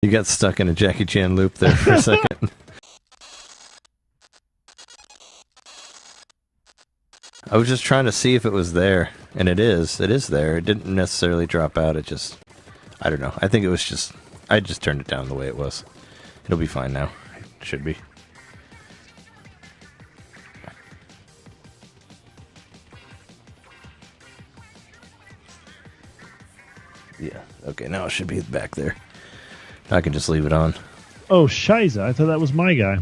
You got stuck in a Jackie Chan loop there for a second. I was just trying to see if it was there, and it is. It is there. It didn't necessarily drop out. It just, I don't know. I think it was just, I just turned it down the way it was. It'll be fine now. It should be. Yeah. Okay, now it should be back there. I can just leave it on. Oh, Shiza. I thought that was my guy.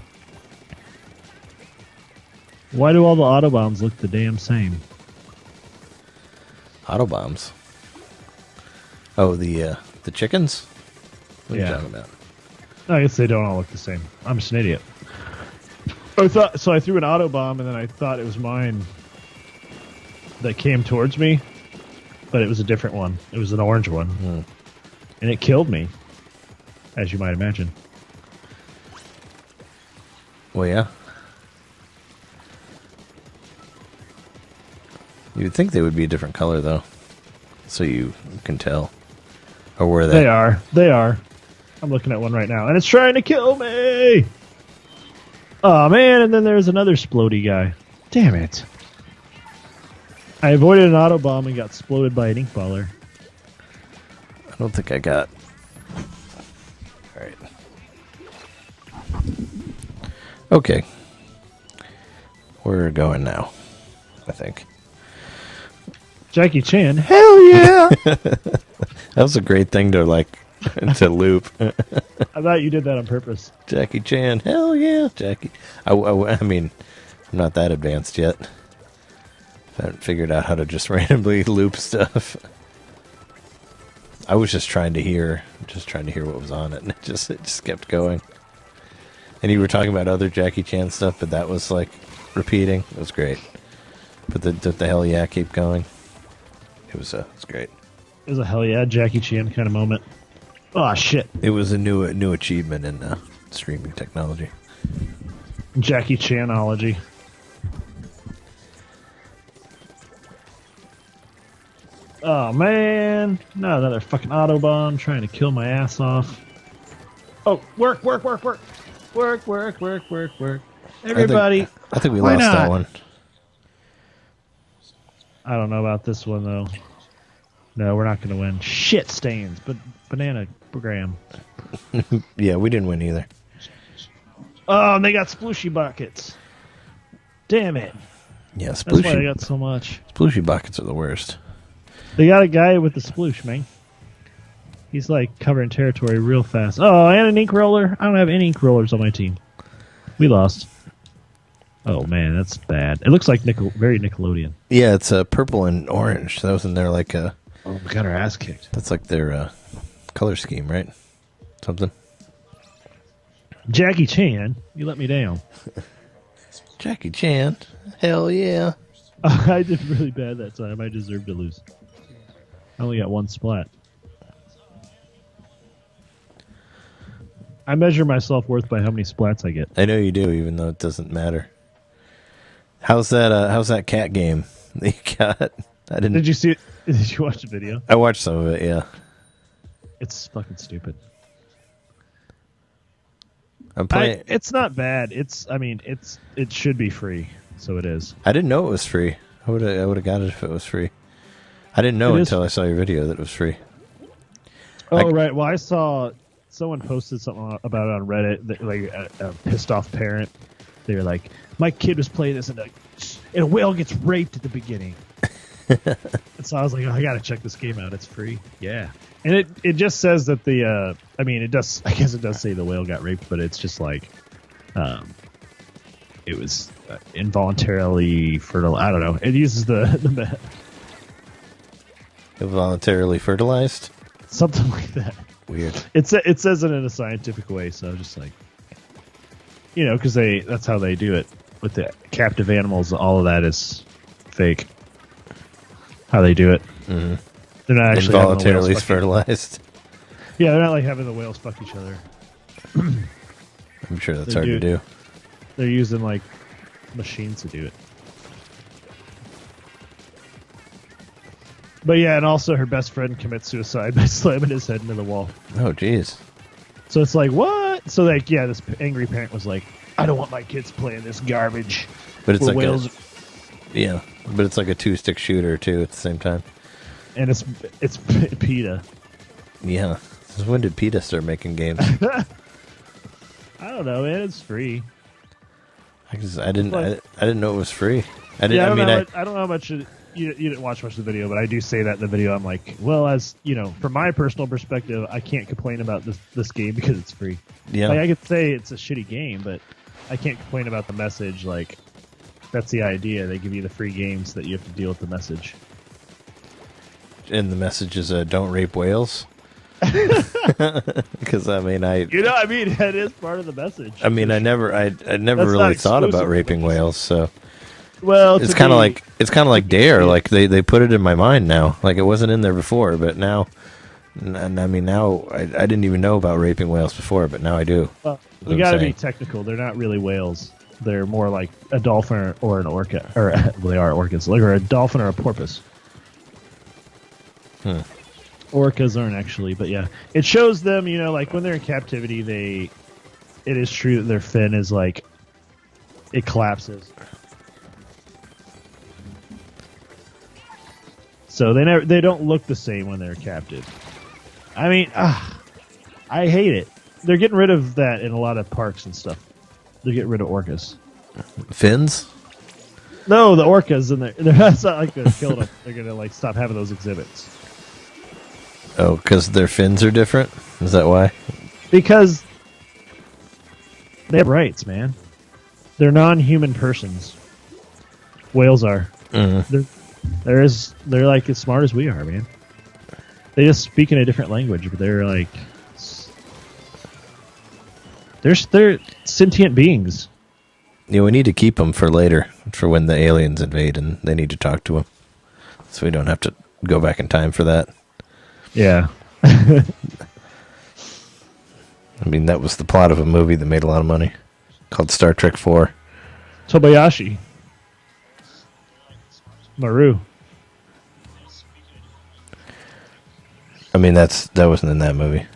Why do all the Autobombs look the damn same? Autobombs? Oh, the chickens? What are you talking about? I guess they don't all look the same. I'm just an idiot. I threw an Autobomb, and then I thought it was mine that came towards me, but it was a different one. It was an orange one. And it killed me, as you might imagine. Well, yeah. You'd think they would be a different color, though, so you can tell. Or were they? They are. They are. I'm looking at one right now, and it's trying to kill me! Oh, man, and then there's another Splody guy. Damn it. I avoided an Autobomb and got exploded by an Inkballer. I don't think I got... Alright. Okay. We're going now, I think. Jackie Chan, hell yeah! That was a great thing to, like, to loop. I thought you did that on purpose. Jackie Chan, hell yeah, Jackie. I mean, I'm not that advanced yet. I haven't figured out how to just randomly loop stuff. I was just trying to hear what was on it, and it just kept going. And you were talking about other Jackie Chan stuff, but that was like repeating. It was great. But the hell yeah keep going. It was great. It was a hell yeah Jackie Chan kind of moment. Oh shit! It was a new achievement in streaming technology. Jackie Chanology. Oh man! No, another fucking Autobomb trying to kill my ass off. Oh, work! Everybody! I think we lost that one. I don't know about this one though. No, we're not going to win. Shit stains, but banana gram. Yeah, we didn't win either. Oh, and they got splooshy buckets. Damn it. Yeah, That's why they got so much. Splooshy buckets are the worst. They got a guy with the sploosh, man. He's like covering territory real fast. Oh, and an ink roller. I don't have any ink rollers on my team. We lost. Oh man, that's bad. It looks like very Nickelodeon. Yeah, it's purple and orange. That was in there like a... Oh, we got our ass kicked. That's like their color scheme, right? Something. Jackie Chan, you let me down. Jackie Chan, hell yeah. I did really bad that time. I deserved to lose. I only got one splat. I measure my self-worth by how many splats I get. I know you do, even though it doesn't matter. How's that cat game that you got? I didn't. Did you see it? Did you watch the video? I watched some of it, yeah. It's fucking stupid. I'm playing. It's not bad. It should be free, so it is. I didn't know it was free. I would have got it if it was free. I didn't know until I saw your video that it was free. Oh, right. Well, I saw someone posted something about it on Reddit, that, like a pissed off parent. They were like, my kid was playing this and a whale gets raped at the beginning. And so I was like, oh, I gotta check this game out. It's free. Yeah. And it just says that it does, I guess it does say the whale got raped, but it's just like, it was involuntarily fertile. I don't know. It uses the Involuntarily fertilized? Something like that. Weird. It says it in a scientific way, so I'm just like, because that's how they do it with the captive animals. All of that is fake. How they do it. Mm-hmm. They're not actually involuntarily fertilized. Yeah, they're not like having the whales fuck each other. I'm sure that's hard to do. They're using like machines to do it. But yeah, and also her best friend commits suicide by slamming his head into the wall. Oh, jeez. So it's like, what? So like, yeah, this angry parent was like, I don't want my kids playing this garbage. But it's like whales, yeah, but it's like a 2-stick shooter too at the same time. and it's PETA. Yeah. So when did PETA start making games? I don't know, man. It's free. I didn't know it was free. I didn't. Yeah, I don't know how much. You didn't watch much of the video, but I do say that in the video. I'm like, well, as you know, from my personal perspective, I can't complain about this game because it's free. Yeah, like, I could say it's a shitty game, but I can't complain about the message. Like, that's the idea. They give you the free games that you have to deal with the message. And the message is don't rape whales. Because that is part of the message. I mean, I never really thought about raping whales. So, well, it's kind of like Dare. Like they put it in my mind now. Like it wasn't in there before, but now, and I mean now I didn't even know about raping whales before, but now I do. We got to be technical. They're not really whales. They're more like a dolphin or an orca, or well, they are orcas, like or a dolphin or a porpoise. Orcas aren't actually, but yeah, it shows them. You know, like when they're in captivity, it is true that their fin is like it collapses. So they don't look the same when they're captive. I mean, I hate it. They're getting rid of that in a lot of parks and stuff. They're getting rid of orcas. Fins? No, the orcas in there. It's not like they're killing them. They're gonna like stop having those exhibits. Oh, because their fins are different? Is that why? Because they have rights, man. They're non-human persons. Whales are. Mm-hmm. They're like as smart as we are, man. They just speak in a different language, but they're like they're sentient beings. Yeah, we need to keep them for later, for when the aliens invade and they need to talk to them, so we don't have to go back in time for that. Yeah. I mean, that was the plot of a movie that made a lot of money called Star Trek IV. Tobayashi. Maru. I mean, that wasn't in that movie.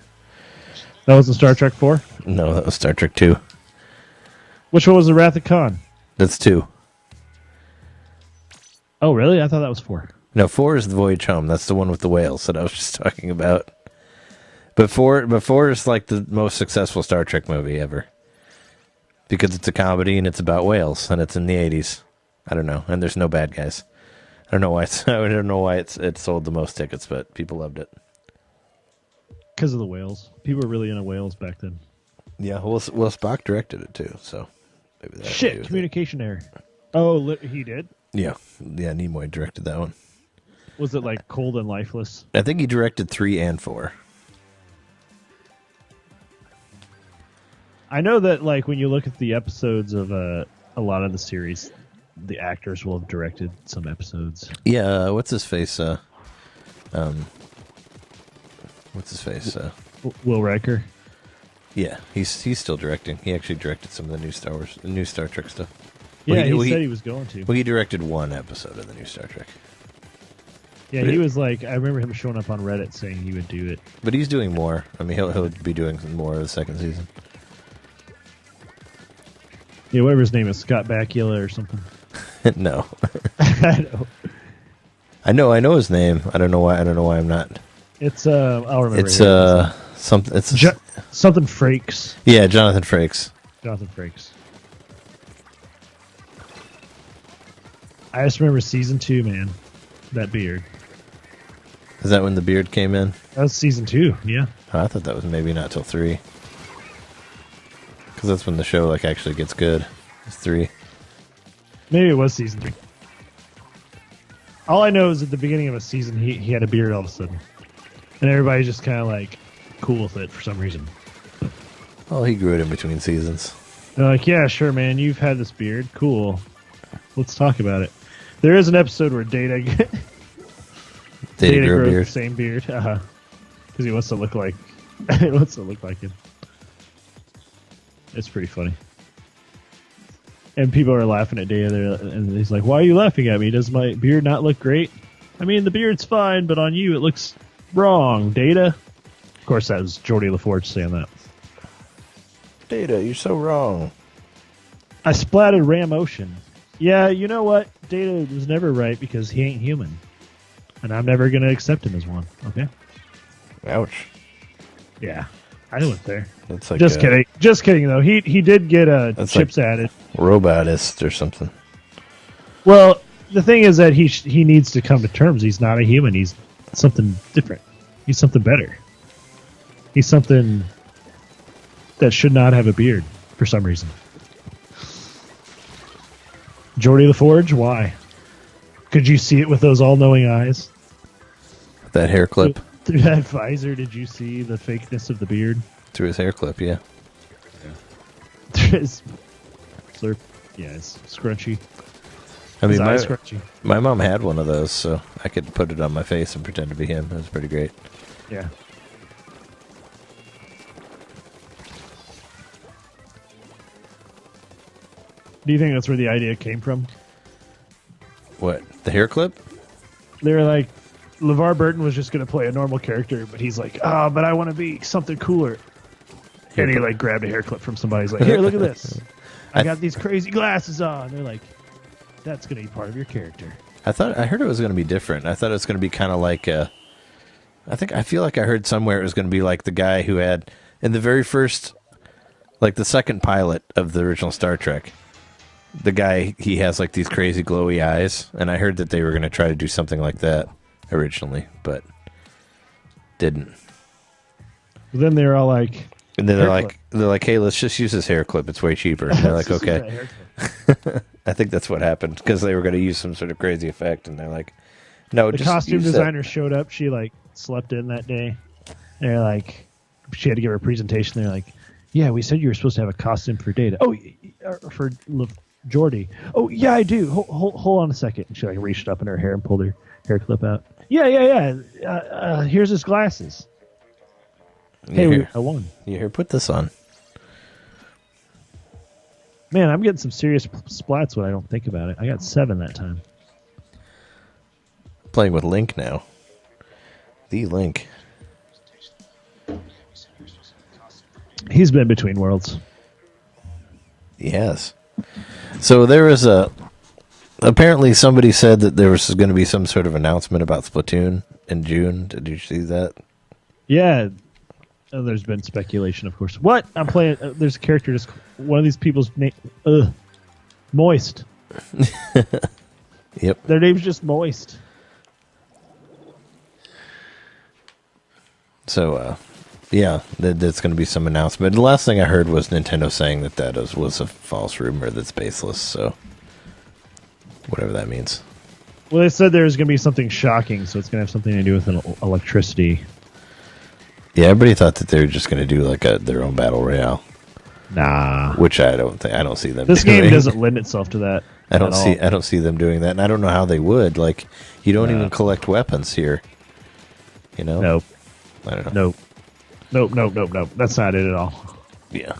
That was in Star Trek 4? No, that was Star Trek 2. Which one was the Wrath of Khan? That's 2. Oh, really? I thought that was 4. No, 4 is the Voyage Home. That's the one with the whales that I was just talking about. But 4 is like the most successful Star Trek movie ever. Because it's a comedy and it's about whales and it's in the 80s. I don't know. And there's no bad guys. I don't know why it sold the most tickets, but people loved it. Because of the whales. People were really into whales back then. Yeah, well, Spock directed it too, so maybe that. Shit, communication error. Oh, he did? Yeah, Nimoy directed that one. Was it like Cold and Lifeless? I think he directed 3 and 4. I know that, like, when you look at the episodes of a lot of the series, the actors will have directed some episodes. Yeah, what's his face? Will Riker. Yeah, he's still directing. He actually directed some of the new Star Trek stuff. Yeah, he said he was going to. Well, he directed 1 episode of the new Star Trek. Yeah, he was like, I remember him showing up on Reddit saying he would do it. But he's doing more. I mean, he'll be doing some more of the second season. Yeah, whatever his name is, Scott Bakula or something. No. I know. I know his name. I don't know why I'm not. It's I'll remember. It's something. It's something Frakes. Yeah, Jonathan Frakes. Jonathan Frakes. I just remember season 2, man. That beard. Is that when the beard came in? That was season 2. Yeah. Oh, I thought that was maybe not till 3. Because that's when the show like actually gets good. It's 3. Maybe it was season 3. All I know is at the beginning of a season, he had a beard all of a sudden. And everybody's just kind of like cool with it for some reason. Oh, he grew it in between seasons. They're like, yeah, sure, man. You've had this beard. Cool. Let's talk about it. There is an episode where Data grew a beard. The same beard. Because he wants to look like him. It's pretty funny. And people are laughing at Data there, and he's like, why are you laughing at me? Does my beard not look great? I mean, the beard's fine, but on you it looks wrong, Data. Of course, that was Geordie LaForge saying that. Data, you're so wrong. I splatted Ram Ocean. Yeah, you know what? Data was never right because he ain't human. And I'm never going to accept him as one, okay? Ouch. Yeah, I went there. That's like Just kidding. Just kidding, though. He did get chips like added. Robotist or something. Well, the thing is that he needs to come to terms. He's not a human. He's something different. He's something better. He's something that should not have a beard for some reason. Geordie LaForge, why? Could you see it with those all-knowing eyes? That hair clip. Through that visor, did you see the fakeness of the beard? Through his hair clip, yeah. His slurp, yeah, it's scrunchy. I mean, my mom had one of those, so I could put it on my face and pretend to be him. It was pretty great. Yeah. Do you think that's where the idea came from? What? The hair clip? They were like, LeVar Burton was just going to play a normal character, but he's like, but I want to be something cooler. And he like grabbed a hair clip from somebody. He's like, here, look at this. I got these crazy glasses on. They're like, that's going to be part of your character. I heard it was going to be different. I thought it was going to be kind of like I feel like I heard somewhere it was going to be like the guy who had in the very first, like the second pilot of the original Star Trek. The guy, he has like these crazy glowy eyes, and I heard that they were going to try to do something like that originally, but didn't. Then they're all like, and then they're like, hey, let's just use this hair clip. It's way cheaper. And they're like, okay. I think that's what happened because they were going to use some sort of crazy effect, and they're like, no. The just costume designer showed up. She like slept in that day. They're like, she had to give her a presentation. They're like, yeah, we said you were supposed to have a costume for Data. Oh, for Geordie. Oh, yeah, I do. Hold on a second. And she like reached up in her hair and pulled her hair clip out. Yeah. Here's his glasses. Hey, I won. You here? Put this on. Man, I'm getting some serious splats when I don't think about it. I got 7 that time. Playing with Link now. The Link. He's been between worlds. He has. So there was apparently somebody said that there was going to be some sort of announcement about Splatoon in June. Did you see that? Yeah. Oh, there's been speculation, of course. What? I'm playing. There's a character. Just one of these people's name. Moist. Yep. Their name's just Moist. So, yeah, there's going to be some announcement. The last thing I heard was Nintendo saying that was a false rumor that's baseless. So, whatever that means. Well, they said there's going to be something shocking, so it's going to have something to do with electricity. Yeah, everybody thought that they were just going to do like their own battle royale. Nah, which I don't see them. This doing. game doesn't lend itself to that. I don't see them doing that, and I don't know how they would. Like, you don't even collect weapons here. You know? Nope. I don't know. Nope. That's not it at all. Yeah,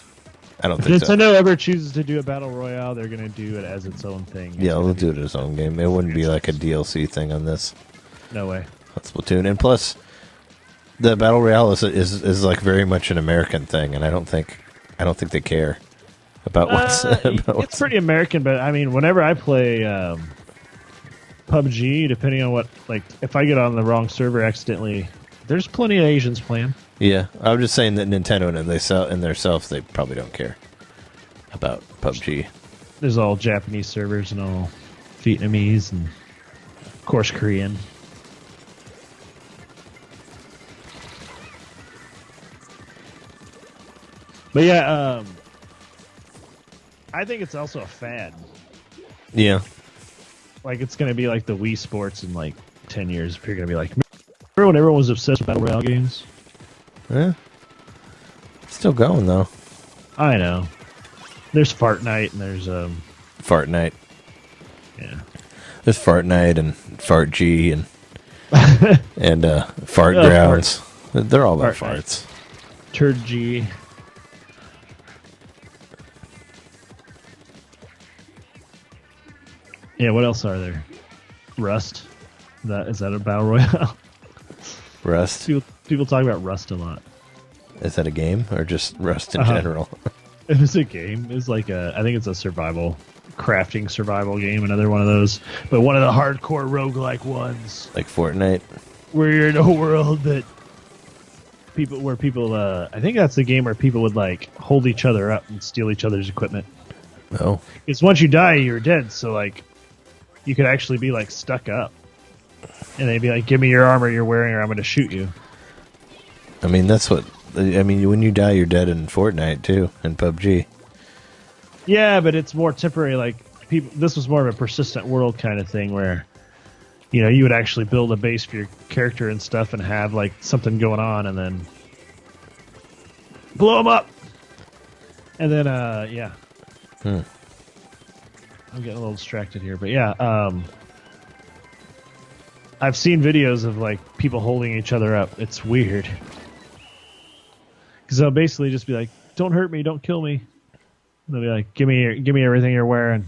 I don't think so. If Nintendo ever chooses to do a battle royale, they're going to do it as its own thing. Yeah, they'll do it as its own game. It wouldn't be like a DLC thing on this. No way. That's Splatoon, and plus, the battle royale is like very much an American thing, and I don't think they care about what's. It's pretty American, but I mean, whenever I play PUBG, depending on what, like, if I get on the wrong server accidentally, there's plenty of Asians playing. Yeah, I'm just saying that Nintendo and they sell in themselves, they probably don't care about PUBG. There's all Japanese servers and all Vietnamese and of course Korean. But yeah, I think it's also a fad. Yeah. Like, it's going to be like the Wii Sports in like 10 years. You're going to be like, remember when everyone was obsessed with Battle Royale games? Yeah. It's still going, though. I know. There's Fart Night and there's... Fart Night. Yeah. There's Fart Night and Fart G and and Fart Grounds. Fart. They're all about farts. Turd G. Yeah, what else are there? Rust. Is that a battle royale? Rust. People talk about Rust a lot. Is that a game or just Rust in general? It is a game. It's like I think it's a crafting survival game. Another one of those, but one of the hardcore roguelike ones. Like Fortnite, where you're in a world that people. I think that's the game where people would like hold each other up and steal each other's equipment. Oh, because once you die, you're dead. So like, you could actually be like stuck up, and they'd be like, "Give me your armor you're wearing, or I'm going to shoot you." I mean, that's what. I mean, when you die, you're dead in Fortnite too, and PUBG. Yeah, but it's more temporary. Like people, this was more of a persistent world kind of thing where, you know, you would actually build a base for your character and stuff, and have like something going on, and then blow them up, and then yeah. I'm getting a little distracted here, but yeah, I've seen videos of like people holding each other up. It's weird. Because they'll basically just be like, "Don't hurt me, don't kill me." And they'll be like, give me everything you're wearing,"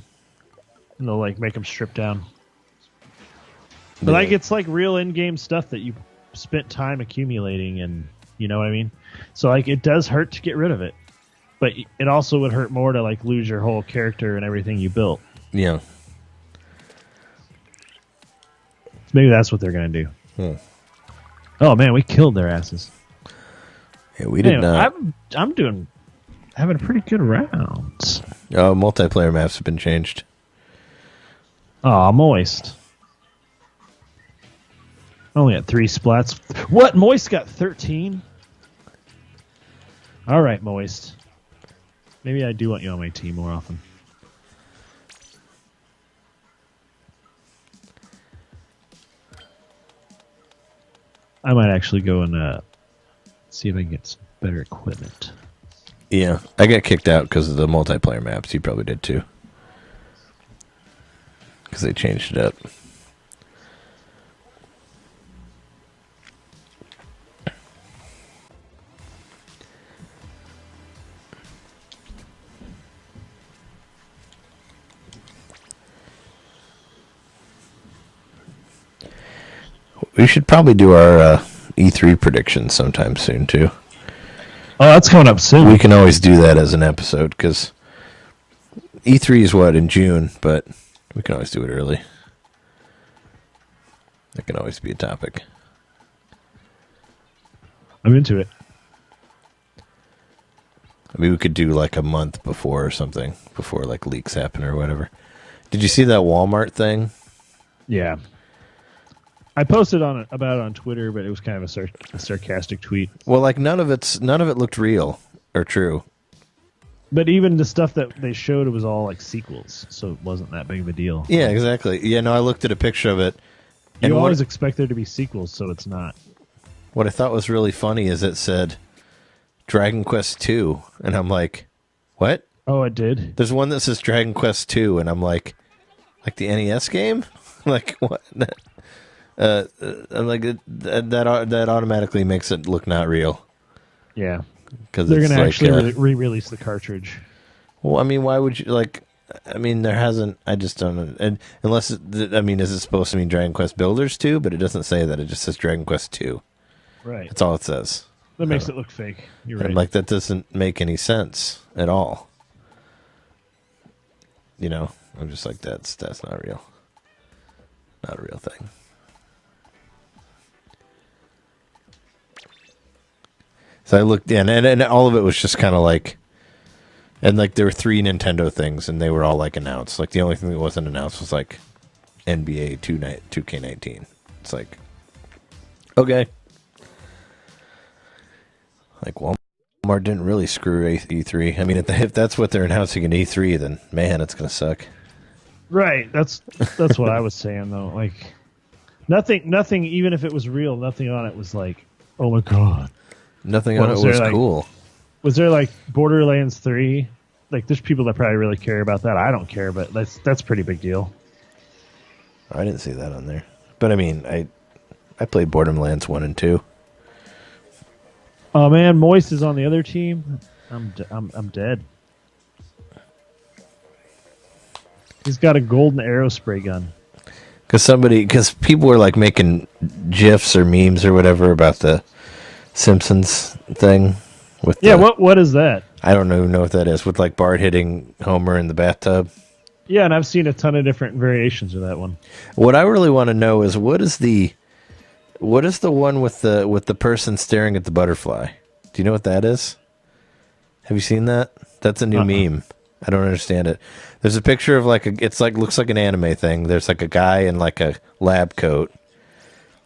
and they'll like make them strip down. But Yeah. like it's like real in-game stuff that you spent time accumulating, and you know what I mean. So like it does hurt to get rid of it, but it also would hurt more to like lose your whole character and everything you built. Yeah. Maybe that's what they're gonna do. Oh man, we killed their asses. Yeah, we did not. I'm having a pretty good rounds. Oh, multiplayer maps have been changed. Oh, Moist. Only got 3 splats. What? Moist got 13? All right, Moist. Maybe I do want you on my team more often. I might actually go and see if I can get some better equipment. Yeah, I got kicked out because of the multiplayer maps. You probably did too. Because they changed it up. We should probably do our E3 predictions sometime soon too. Oh, that's coming up soon. We can always do that as an episode because E3 is in June, but we can always do it early. That can always be a topic. I'm into it. I mean, we could do like a month before or something, before like leaks happen or whatever. Did you see that Walmart thing? Yeah. I posted about it on Twitter, but it was kind of a sarcastic tweet. Well, like none of it looked real or true. But even the stuff that they showed, it was all like sequels, so it wasn't that big of a deal. Yeah, exactly. Yeah, no, I looked at a picture of it. You always expect there to be sequels, so it's not. What I thought was really funny is it said Dragon Quest 2, and I'm like, what? Oh, it did? There's one that says Dragon Quest 2, and I'm like the NES game? Like, what? I'm like, that automatically makes it look not real. Yeah. Because they're going to actually re-release the cartridge. Well, I mean, why would you, like, I mean, there hasn't, I just don't know. And unless, I mean, is it supposed to mean Dragon Quest Builders 2? But it doesn't say that. It just says Dragon Quest 2. Right. That's all it says. That makes it look fake. You're right. And, like, that doesn't make any sense at all. You know, I'm just like, that's not real. Not a real thing. So I looked in, and all of it was just kind of like, and like there were 3 Nintendo things, and they were all like announced. Like the only thing that wasn't announced was like NBA 2K19. It's like, okay, like Walmart didn't really screw E3. I mean, if that's what they're announcing at E3, then man, it's gonna suck. Right. That's what I was saying though. Like nothing. Even if it was real, nothing on it was like, oh my god. Nothing on it was cool. Was there like Borderlands 3? Like, there's people that probably really care about that. I don't care, but that's a pretty big deal. I didn't see that on there. But I mean, I played Borderlands 1 and 2. Oh man, Moist is on the other team. I'm dead. He's got a golden arrow spray gun. Because people were like making GIFs or memes or whatever about the Simpsons thing with what is that? I don't even know what that is. With like Bart hitting Homer in the bathtub. Yeah, and I've seen a ton of different variations of that one. What I really want to know is what is the one with the person staring at the butterfly? Do you know what that is? Have you seen that? That's a new meme. I don't understand it. There's a picture of looks like an anime thing. There's like a guy in like a lab coat,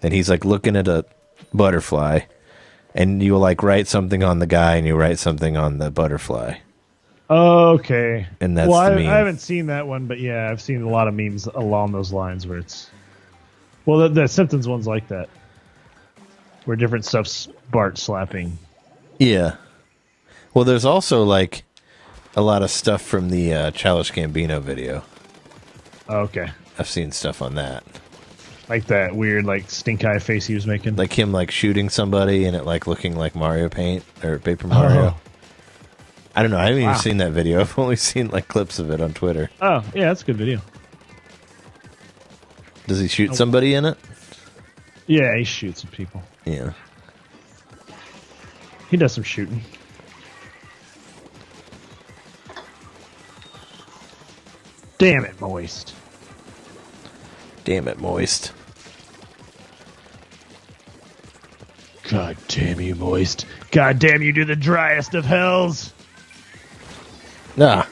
and he's like looking at a butterfly, and you like write something on the guy and you write something on the butterfly. Okay. And that's the meme. I haven't seen that one, but yeah, I've seen a lot of memes along those lines where it's... Well, the Simpsons one's like that. Where different stuff's Bart slapping. Yeah. Well, there's also like a lot of stuff from the Childish Gambino video. Okay. I've seen stuff on that. Like that weird like stink eye face he was making. Like him like shooting somebody and it like looking like Mario Paint or Paper Mario. Oh. I don't know. I haven't even seen that video. I've only seen like clips of it on Twitter. Oh, yeah, that's a good video. Does he shoot somebody in it? Yeah, he shoots some people. Yeah. He does some shooting. Damn it, Moist. Damn it, Moist. God damn you, Moist. God damn you to the driest of hells. Nah.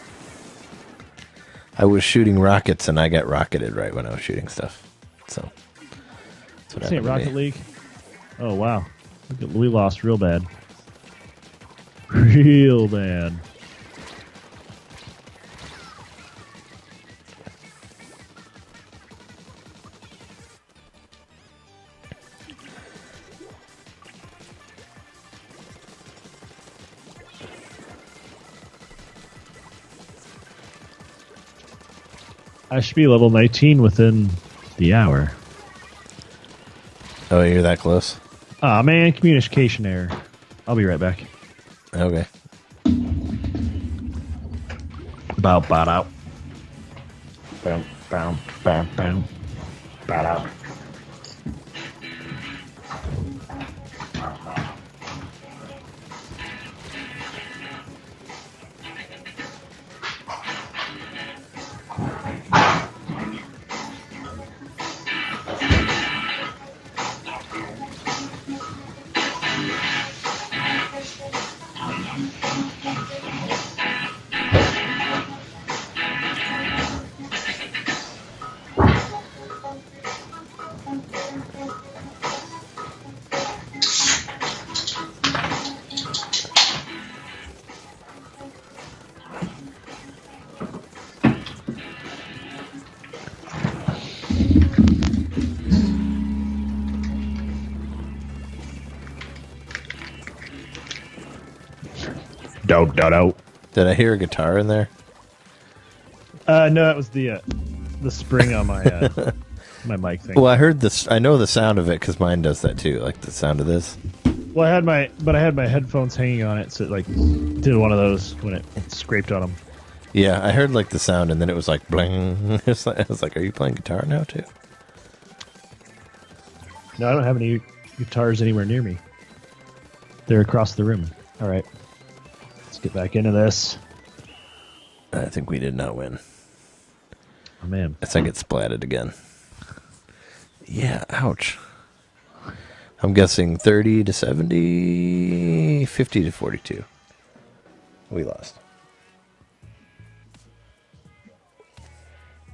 I was shooting rockets and I got rocketed right when I was shooting stuff. So. That's what happened to Rocket League? Oh, wow. We lost real bad. Real bad. I should be level 19 within the hour. Oh, you're that close? Aw, man, communication error. I'll be right back. Okay. Bow, bow, out. Bow, bow, bow, bow. Bow, out. Did I hear a guitar in there? No, that was the spring on my my mic thing. Well, I heard this. I know the sound of it because mine does that too. Like the sound of this. Well, I had my headphones hanging on it, so it like did one of those when it scraped on them. Yeah, I heard like the sound, and then it was like bling. I was like, "Are you playing guitar now too?" No, I don't have any guitars anywhere near me. They're across the room. All right. Get back into this. I think we did not win. Oh, man. I think it splatted again. Yeah, ouch. I'm guessing 30 to 70, 50 to 42. We lost.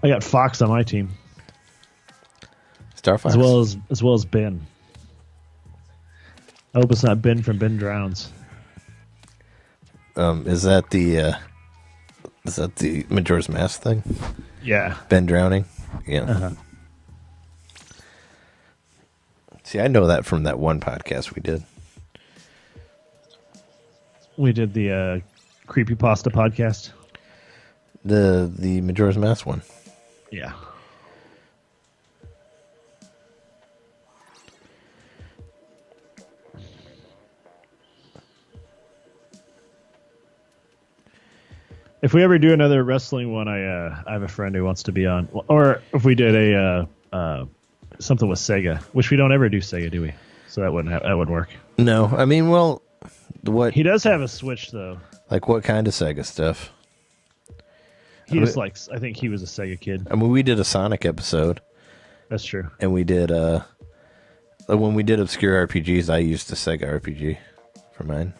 I got Fox on my team. Star Fox? As well as Ben. I hope it's not Ben from Ben Drowns. Is that the Majora's Mask thing? Yeah. Ben drowning? Yeah. Uh-huh. See, I know that from that one podcast we did. We did the Creepypasta podcast. The Majora's Mask one. Yeah. If we ever do another wrestling one, I have a friend who wants to be on. Or if we did a something with Sega, which we don't ever do Sega, do we? So that wouldn't work. No, I mean, well, What? He does have a Switch though. Like what kind of Sega stuff? He just likes. I think he was a Sega kid. I mean, we did a Sonic episode. That's true. And we did when we did obscure RPGs, I used a Sega RPG for mine.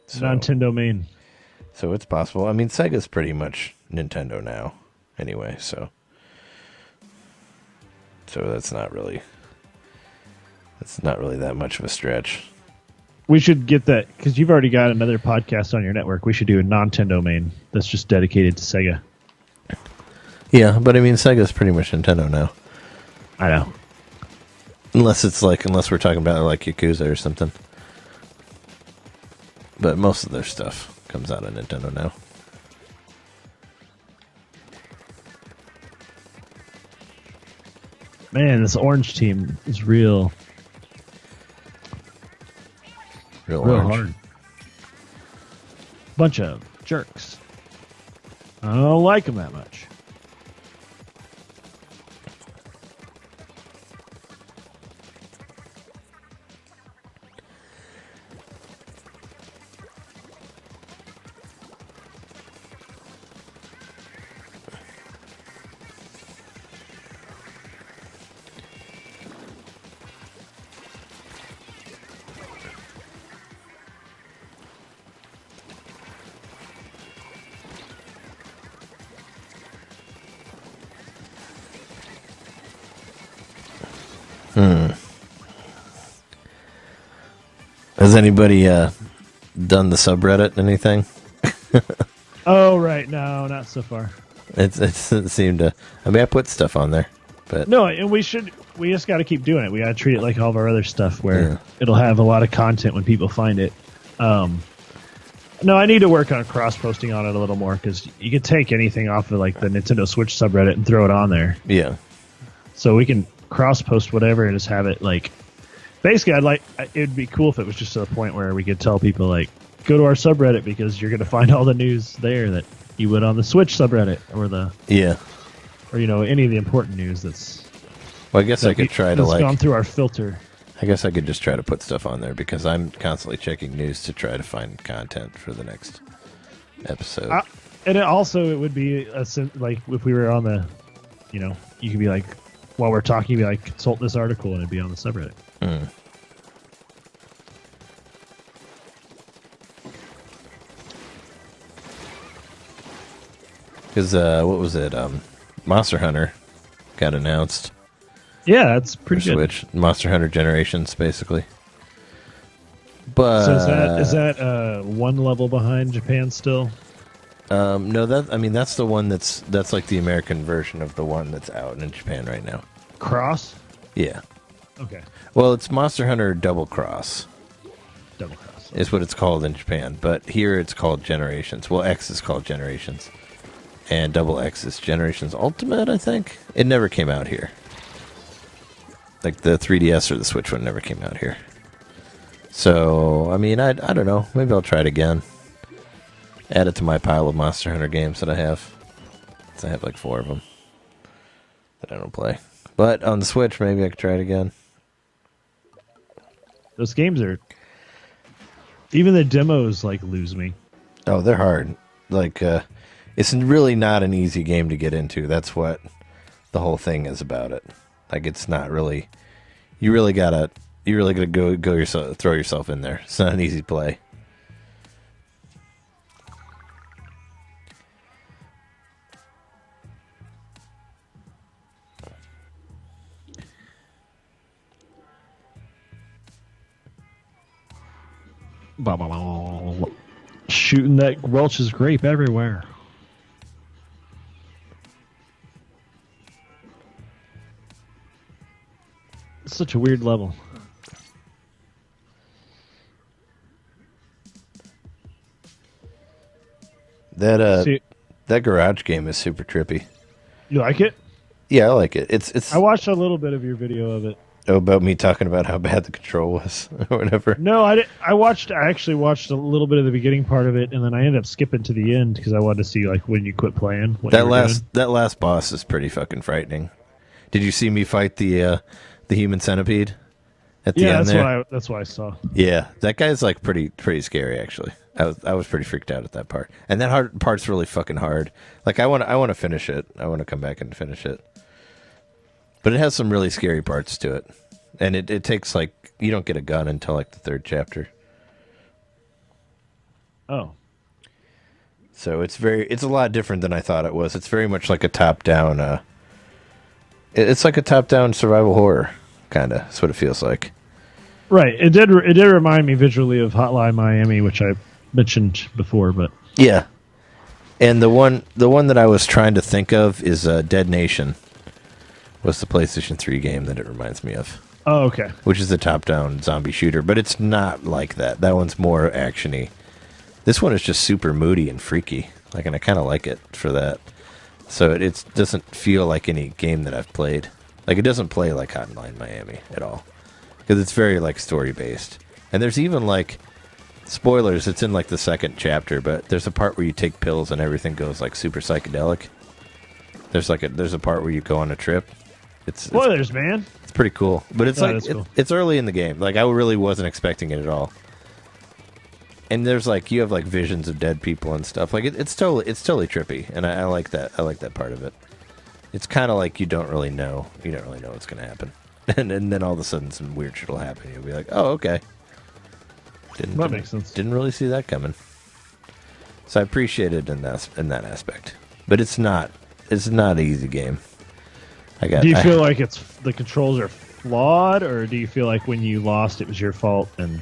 So, NintenDomain. So it's possible. I mean, Sega's pretty much Nintendo now, anyway. So that's not really that much of a stretch. We should get that because you've already got another podcast on your network. We should do a NintenDomain that's just dedicated to Sega. Yeah, but I mean, Sega's pretty much Nintendo now. I know. Unless we're talking about like Yakuza or something. But most of their stuff comes out of Nintendo now. Man, this orange team is real hard. Bunch of jerks. I don't like them that much. Has anybody done the subreddit? Anything? Oh, right. No, not so far. It seemed to. I mean, I put stuff on there, but no, and we just got to keep doing it. We got to treat it like all of our other stuff, where it'll have a lot of content when people find it. No, I need to work on cross-posting on it a little more because you can take anything off of like the Nintendo Switch subreddit and throw it on there. Yeah. So we can cross-post whatever and just have it like. Basically, it'd be cool if it was just to the point where we could tell people like, go to our subreddit because you're going to find all the news there that you would on the Switch subreddit or any of the important news that's. Well, I guess I could try to gone through our filter. I guess I could just try to put stuff on there because I'm constantly checking news to try to find content for the next episode. And it would be like if we were on the, you could be like, while we're talking, you'd be like, consult this article, and it'd be on the subreddit. Because what was it? Monster Hunter got announced. Yeah, that's pretty good. Switch Monster Hunter Generations, basically. But so is that one level behind Japan still? No, that's the one that's like the American version of the one that's out in Japan right now. Cross? Yeah. Okay. Well, it's Monster Hunter Double Cross. Double Cross is what it's called in Japan, but here it's called Generations. Well, X is called Generations, and Double X is Generations Ultimate. I think it never came out here. Like the 3DS or the Switch one never came out here. So, I mean, I don't know. Maybe I'll try it again. Add it to my pile of Monster Hunter games that I have. So I have like 4 of them that I don't play. But on the Switch, maybe I could try it again. Those games are... Even the demos, like, lose me. Oh, they're hard. Like, it's really not an easy game to get into. That's what the whole thing is about it. Like, it's not really... You really gotta go yourself, throw yourself in there. It's not an easy play. Shooting that Welch's grape everywhere. It's such a weird level. That garage game is super trippy. You like it? Yeah, I like it. It's. I watched a little bit of your video of it. Oh, about me talking about how bad the control was or whatever. No, I actually watched a little bit of the beginning part of it, and then I ended up skipping to the end because I wanted to see like when you quit playing. That last boss is pretty fucking frightening. Did you see me fight the human centipede at the end there? That's what I saw. Yeah, that guy's like pretty scary actually. I was pretty freaked out at that part, and that part's really fucking hard. Like I want to finish it. I want to come back and finish it, but it has some really scary parts to it, and it takes like you don't get a gun until like the 3rd chapter. Oh, so it's a lot different than I thought it was. It's very much like a top down. It's like a top down survival horror kind of. That's what it feels like. Right. It did remind me visually of Hotline Miami, which I mentioned before, but yeah. And the one that I was trying to think of is Dead Nation. Was the PlayStation 3 game that it reminds me of. Oh, okay. Which is a top-down zombie shooter, but it's not like that. That one's more action-y. This one is just super moody and freaky. Like, and I kind of like it for that. So it doesn't feel like any game that I've played. Like, it doesn't play like Hotline Miami at all. Because it's very, like, story-based. And there's even, like, spoilers, it's in, like, the 2nd chapter, but there's a part where you take pills and everything goes, like, super psychedelic. There's a part where you go on a trip. Spoilers, man. It's pretty cool. But it's cool. It's early in the game. Like, I really wasn't expecting it at all. And there's, like, you have, like, visions of dead people and stuff. Like, it's totally trippy, and I like that. I like that part of it. It's kind of like you don't really know. You don't really know what's going to happen. And then all of a sudden some weird shit will happen. You'll be like, oh, okay. That makes sense. Didn't really see that coming. So I appreciate it in that aspect. But it's not an easy game. Do you feel like the controls are flawed, or do you feel like when you lost it was your fault and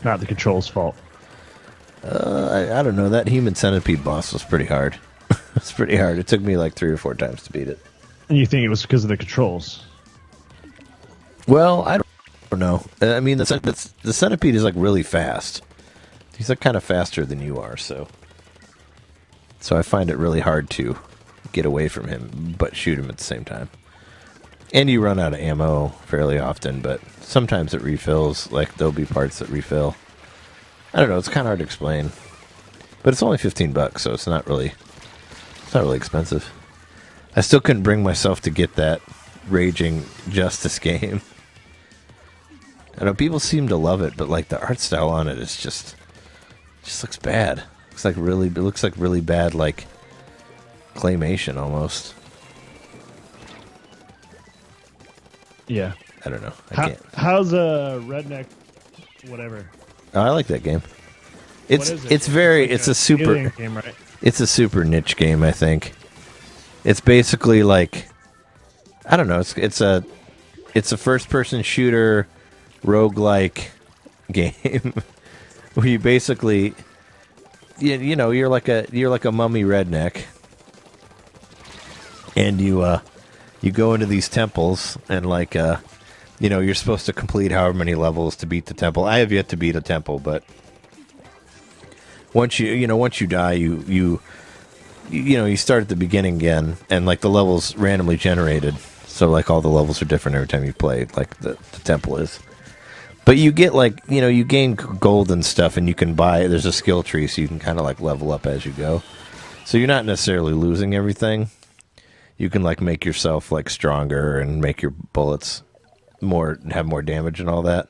not the controls' fault? I don't know. That human centipede boss was pretty hard. It's pretty hard. It took me like 3 or 4 times to beat it. And you think it was because of the controls? Well, I don't know. I mean, the centipede is like really fast. He's like kind of faster than you are, so I find it really hard to get away from him, but shoot him at the same time. And you run out of ammo fairly often, but sometimes it refills. Like there'll be parts that refill. I don't know. It's kind of hard to explain, but it's only $15, so it's not really expensive. I still couldn't bring myself to get that Raging Justice game. I know people seem to love it, but like the art style on it is just looks bad. It looks like really bad, like claymation almost. Yeah. I don't know. How's a redneck whatever? Oh, I like that game. It's a super niche game, I think. It's basically like, I don't know, it's a first person shooter roguelike game where you basically you know, you're like a mummy redneck, and you go into these temples, and like you know, you're supposed to complete however many levels to beat the temple. I have yet to beat a temple, but once you die, you start at the beginning again, and like the levels randomly generated, so like all the levels are different every time you play, like the temple is. But you get like, you know, you gain gold and stuff, and you can buy, there's a skill tree, so you can kind of like level up as you go. So you're not necessarily losing everything. You can like make yourself like stronger and make your bullets have more damage and all that.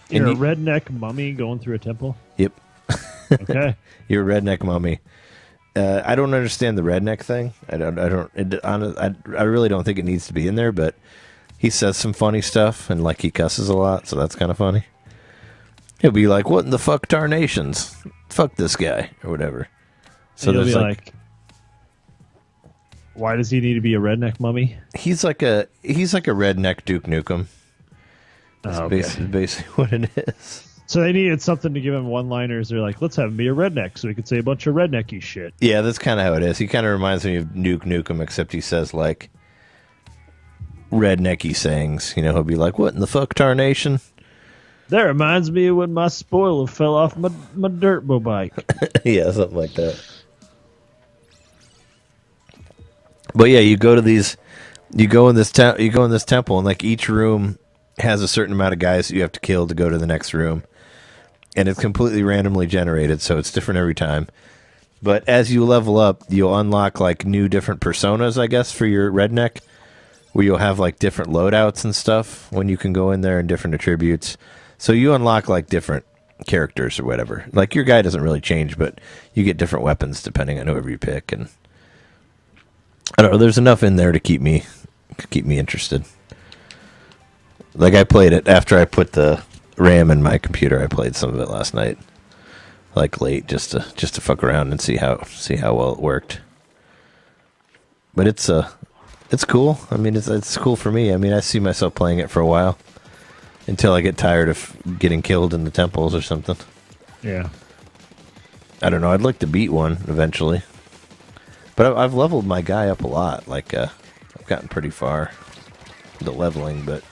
You're a redneck mummy going through a temple? Yep. Okay. You're a redneck mummy. I don't understand the redneck thing. I really don't think it needs to be in there, but he says some funny stuff, and like he cusses a lot, so that's kind of funny. He'll be like, "What in the fuck tarnations? Fuck this guy," or whatever. So there's like, why does he need to be a redneck mummy? He's like a redneck Duke Nukem. That's basically what it is. So they needed something to give him one-liners. They're like, let's have him be a redneck so he could say a bunch of rednecky shit. Yeah, that's kind of how it is. He kind of reminds me of Duke Nukem, except he says like rednecky sayings. You know, he'll be like, "What in the fuck tarnation?" That reminds me of when my spoiler fell off my dirt bike. Yeah, something like that. But yeah, you go in this temple, and like each room has a certain amount of guys that you have to kill to go to the next room, and it's completely randomly generated, so it's different every time. But as you level up, you'll unlock like new different personas, I guess, for your redneck, where you'll have like different loadouts and stuff when you can go in there and different attributes. So you unlock like different characters or whatever. Like your guy doesn't really change, but you get different weapons depending on whoever you pick. And I don't know. There's enough in there to keep me interested. Like I played it after I put the RAM in my computer. I played some of it last night, like late, just to fuck around and see how well it worked. But it's cool. I mean, it's cool for me. I mean, I see myself playing it for a while until I get tired of getting killed in the temples or something. Yeah. I don't know. I'd like to beat one eventually, but I've leveled my guy up a lot. Like I've gotten pretty far with the leveling, but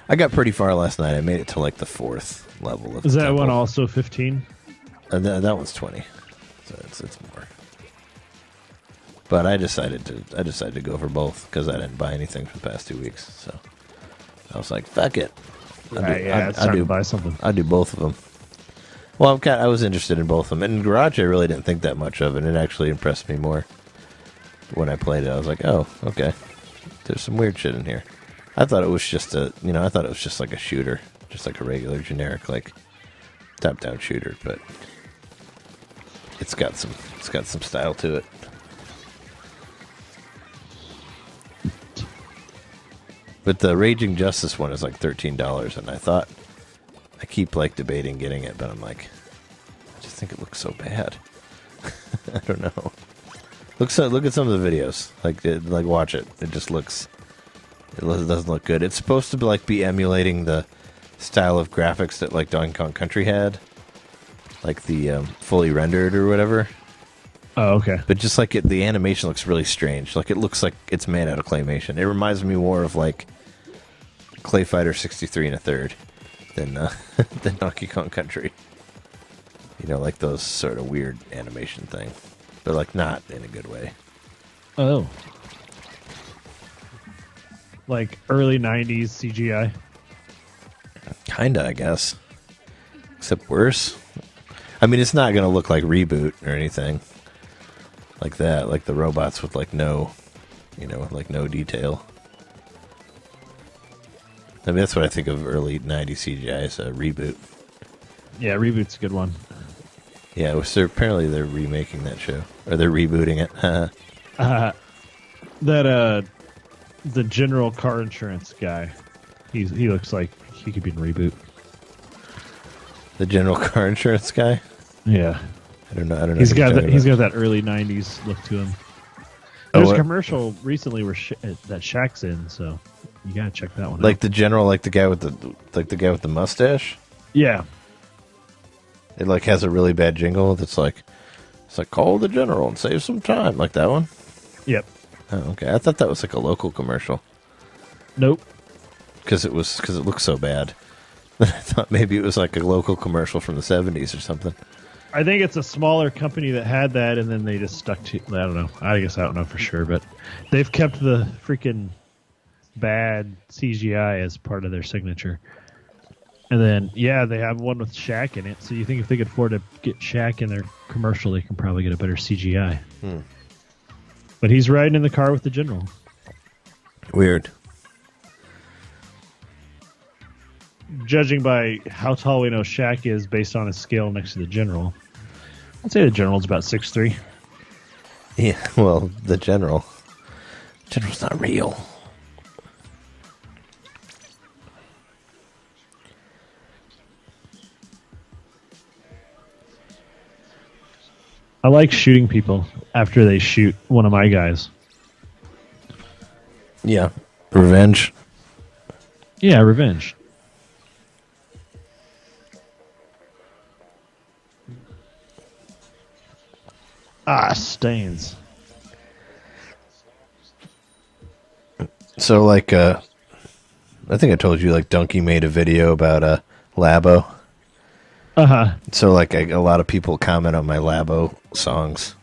I got pretty far last night. I made it to like the 4th level of Is the that temple. one also 15? That one's 20, so it's more. But I decided to go for both because I didn't buy anything for the past 2 weeks. So I was like, "Fuck it." It's time to buy something. I do both of them. Well, I was interested in both of them. And in Garage, I really didn't think that much of it. It actually impressed me more when I played it. I was like, "Oh, okay. There's some weird shit in here." I thought it was just like a shooter, just like a regular generic like top-down shooter, but it's got some style to it. But the Raging Justice one is like $13, and I keep like debating getting it, but I'm like, I just think it looks so bad. I don't know. Look at some of the videos. Like watch it. It just looks. It doesn't look good. It's supposed to be emulating the style of graphics that like Donkey Kong Country had, like the fully rendered or whatever. Oh, okay. But just like the animation looks really strange. Like it looks like it's made out of claymation. It reminds me more of like Clay Fighter 63 1/3 than Donkey Kong Country. You know, like those sort of weird animation thing, but like not in a good way. Oh. Like early 90s CGI? Kinda, I guess. Except worse. I mean, it's not going to look like Reboot or anything like that. Like the robots with like no detail. I mean, that's what I think of early 90s CGI as a Reboot. Yeah, Reboot's a good one. Yeah, so apparently they're remaking that show. Or they're rebooting it. The general car insurance guy, he looks like he could be in Reboot. The general car insurance guy? Yeah. I don't know. He's got that early 90s look to him. There's a commercial recently where that Shaq's in, so you gotta check that one out. Like the general, like the guy with the mustache? Yeah. It like has a really bad jingle that's like, it's like, call the general and save some time. Like that one? Yep. Oh, okay. I thought that was like a local commercial. Nope. Because it looked so bad. I thought maybe it was like a local commercial from the 70s or something. I think it's a smaller company that had that, and then they just stuck to. I don't know. I guess I don't know for sure, but they've kept the freaking bad CGI as part of their signature. And then, yeah, they have one with Shaq in it. So you think if they could afford to get Shaq in their commercial, they can probably get a better CGI. But he's riding in the car with the general. Weird. Judging by how tall we know Shaq is based on his scale next to the general, I'd say the general's about 6'3". Yeah, well, the general's not real. I like shooting people after they shoot one of my guys. Yeah. Revenge. Yeah, revenge. Stains. So, like, I think I told you, like, Donkey made a video about Labo. Uh-huh. So, like, a lot of people comment on my Labo songs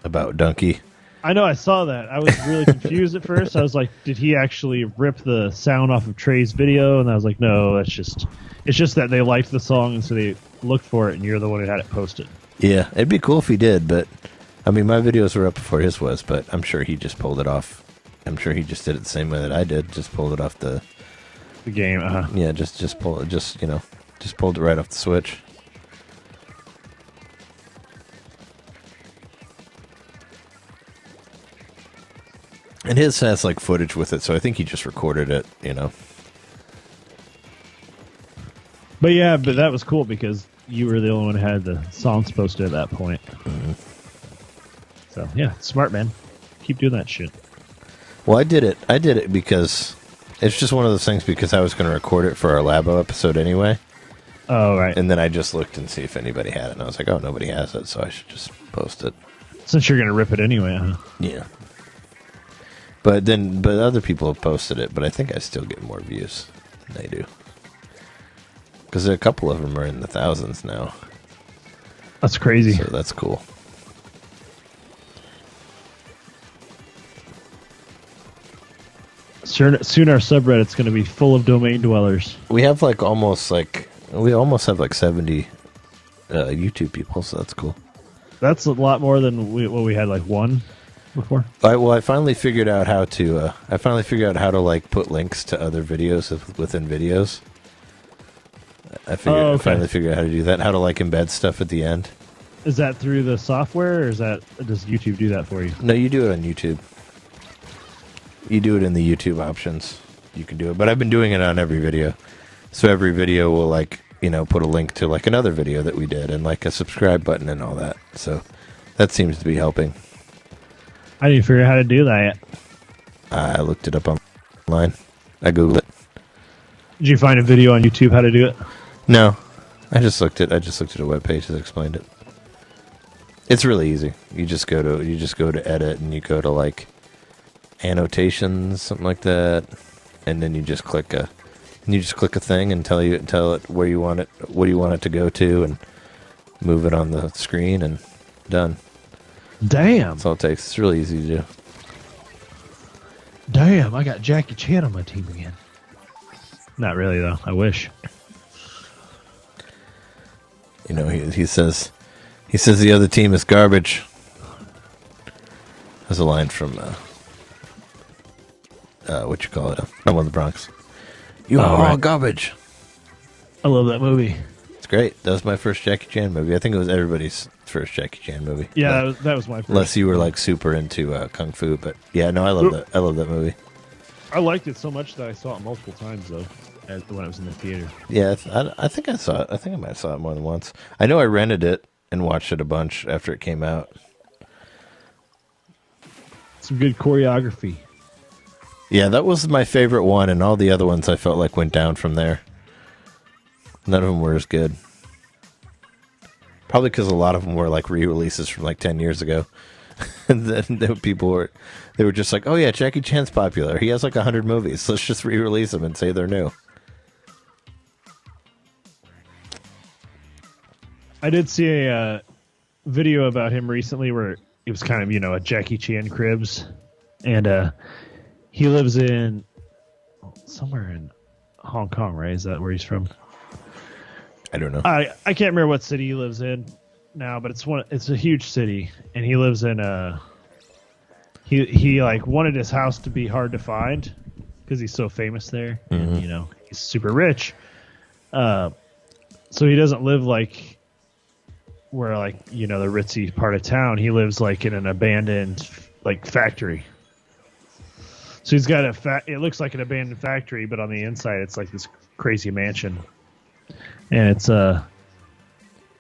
about Donkey. I know, I saw that. I was really confused at first. I was like, did he actually rip the sound off of Trey's video? And I was like, no, it's just that they liked the song, and so they looked for it, and you're the one who had it posted. Yeah, it'd be cool if he did, but, I mean, my videos were up before his was, but I'm sure he just pulled it off I'm sure he just did it the same way that I did. Just pulled it off the game. Yeah, just pull it. Just just pulled it right off the Switch. And his has like footage with it, so I think he just recorded it. But yeah, but that was cool because you were the only one who had the songs posted at that point. Mm-hmm. So yeah, smart man. Keep doing that shit. Well, I did it because it's just one of those things because I was going to record it for our Labo episode anyway. Oh, right. And then I just looked and see if anybody had it, and I was like, oh, nobody has it, so I should just post it. Since you're going to rip it anyway, huh? Yeah. But other people have posted it, but I think I still get more views than they do. Because a couple of them are in the thousands now. That's crazy. So that's cool. Soon our subreddit's going to be full of domain dwellers. We almost have like 70 YouTube people, so that's cool. That's a lot more than what we had, like one before. I finally figured out how to. Like put links to other videos within videos. I finally figured out how to do that. How to like embed stuff at the end. Is that through the software, or does YouTube do that for you? No, you do it on YouTube. You do it in the YouTube options. You can do it, but I've been doing it on every video. So every video will put a link to like another video that we did and like a subscribe button and all that. So that seems to be helping. I didn't figure out how to do that yet. I looked it up online. I Googled it. Did you find a video on YouTube how to do it? No, I just looked at a webpage that explained it. It's really easy. You just go to edit and you go to like annotations, something like that, and then you just click a thing and tell it where you want it, what do you want it to go to, and move it on the screen, and done. Damn. That's all it takes. It's really easy to do. Damn, I got Jackie Chan on my team again. Not really, though. I wish. He says the other team is garbage. That's a line from what you call it? I'm on the Bronx. You are all garbage. I love that movie. It's great. That was my first Jackie Chan movie. I think it was everybody's first Jackie Chan movie. Yeah, that was my first. Unless you were like super into kung fu, but yeah, no, I love that. I love that movie. I liked it so much that I saw it multiple times though, when I was in the theater. Yeah, I think I saw it. I think I might have saw it more than once. I know I rented it and watched it a bunch after it came out. Some good choreography. Yeah, that was my favorite one, and all the other ones I felt like went down from there. None of them were as good. Probably because a lot of them were like re-releases from like 10 years ago. And then people were just like, oh yeah, Jackie Chan's popular. He has like 100 movies. Let's just re-release them and say they're new. I did see a video about him recently where it was kind of, a Jackie Chan cribs. And he lives in somewhere in Hong Kong, right? Is that where he's from? I don't know. I can't remember what city he lives in now, but it's a huge city, and he lives in he like wanted his house to be hard to find because he's so famous there, and he's super rich. So he doesn't live like where like the ritzy part of town. He lives like in an abandoned like factory. So he's got it looks like an abandoned factory, but on the inside it's like this crazy mansion. And it's at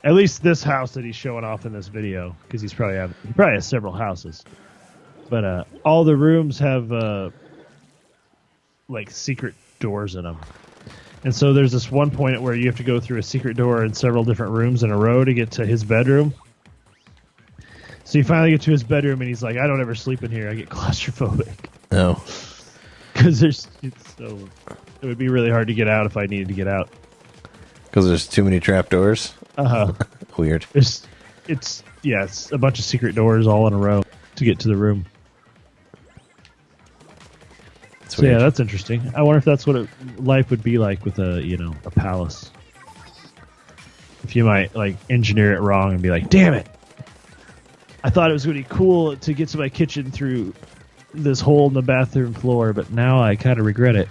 least this house that he's showing off in this video, because he probably has several houses. But all the rooms have like secret doors in them. And so there's this one point where you have to go through a secret door in several different rooms in a row to get to his bedroom. So you finally get to his bedroom, and he's like, I don't ever sleep in here. I get claustrophobic. No. Because it would be really hard to get out if I needed to get out. Because there's too many trapdoors? Weird. It's a bunch of secret doors all in a row to get to the room. So yeah, that's interesting. I wonder if that's what life would be like with a palace. If you might like engineer it wrong and be like, damn it, I thought it was going to be cool to get to my kitchen through this hole in the bathroom floor, but now I kind of regret it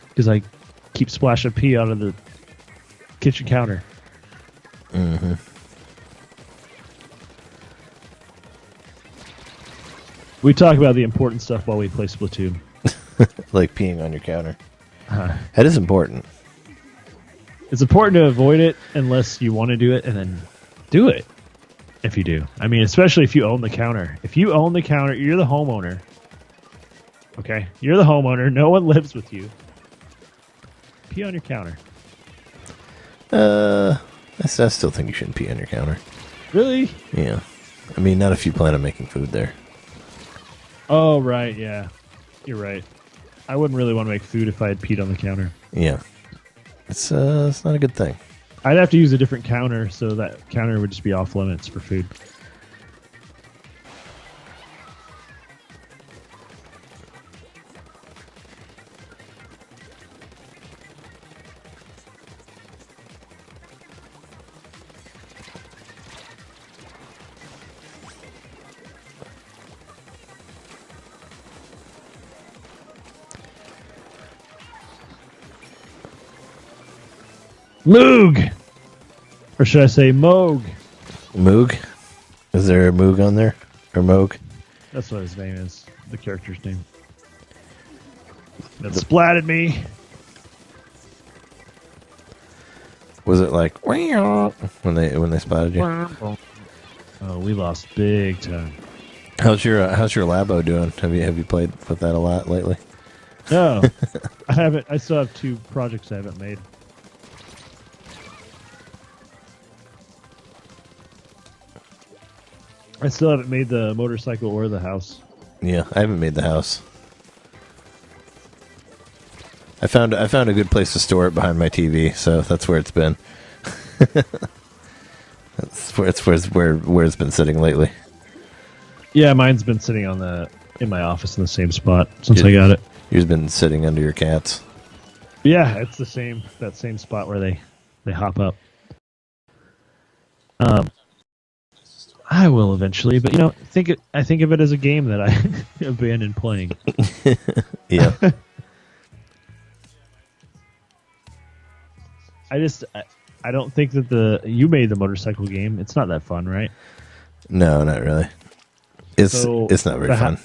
because I keep splashing pee out of the kitchen counter. Mm-hmm. We talk about the important stuff while we play Splatoon. Like peeing on your counter. That is important. It's important to avoid it unless you want to do it, and then do it if you do. I mean, especially if you own the counter. If you own the counter, you're the homeowner. Okay? You're the homeowner. No one lives with you. Pee on your counter. I still think you shouldn't pee on your counter. Really? Yeah. I mean, not if you plan on making food there. Oh, right, yeah. You're right. I wouldn't really want to make food if I had peed on the counter. Yeah. It's not a good thing. I'd have to use a different counter, so that counter would just be off limits for food. Moog! Or should I say Moog? Moog? Is there a Moog on there? Or Moog? That's what his name is. The character's name. That splatted me. Was it like when they spotted you? Oh, we lost big time. How's your Labo doing? Have you played with that a lot lately? No, I haven't. I still have 2 projects I haven't made. I still haven't made the motorcycle or the house. Yeah, I haven't made the house. I found a good place to store it behind my TV, so that's where it's been. That's where it's been sitting lately. Yeah, mine's been sitting in my office in the same spot since I got it. Yours been sitting under your cats. Yeah, it's that same spot where they hop up. I will eventually, but I think of it as a game that I abandoned playing. Yeah. I don't think that you made the motorcycle game. It's not that fun, right? No, not really. It's not very fun.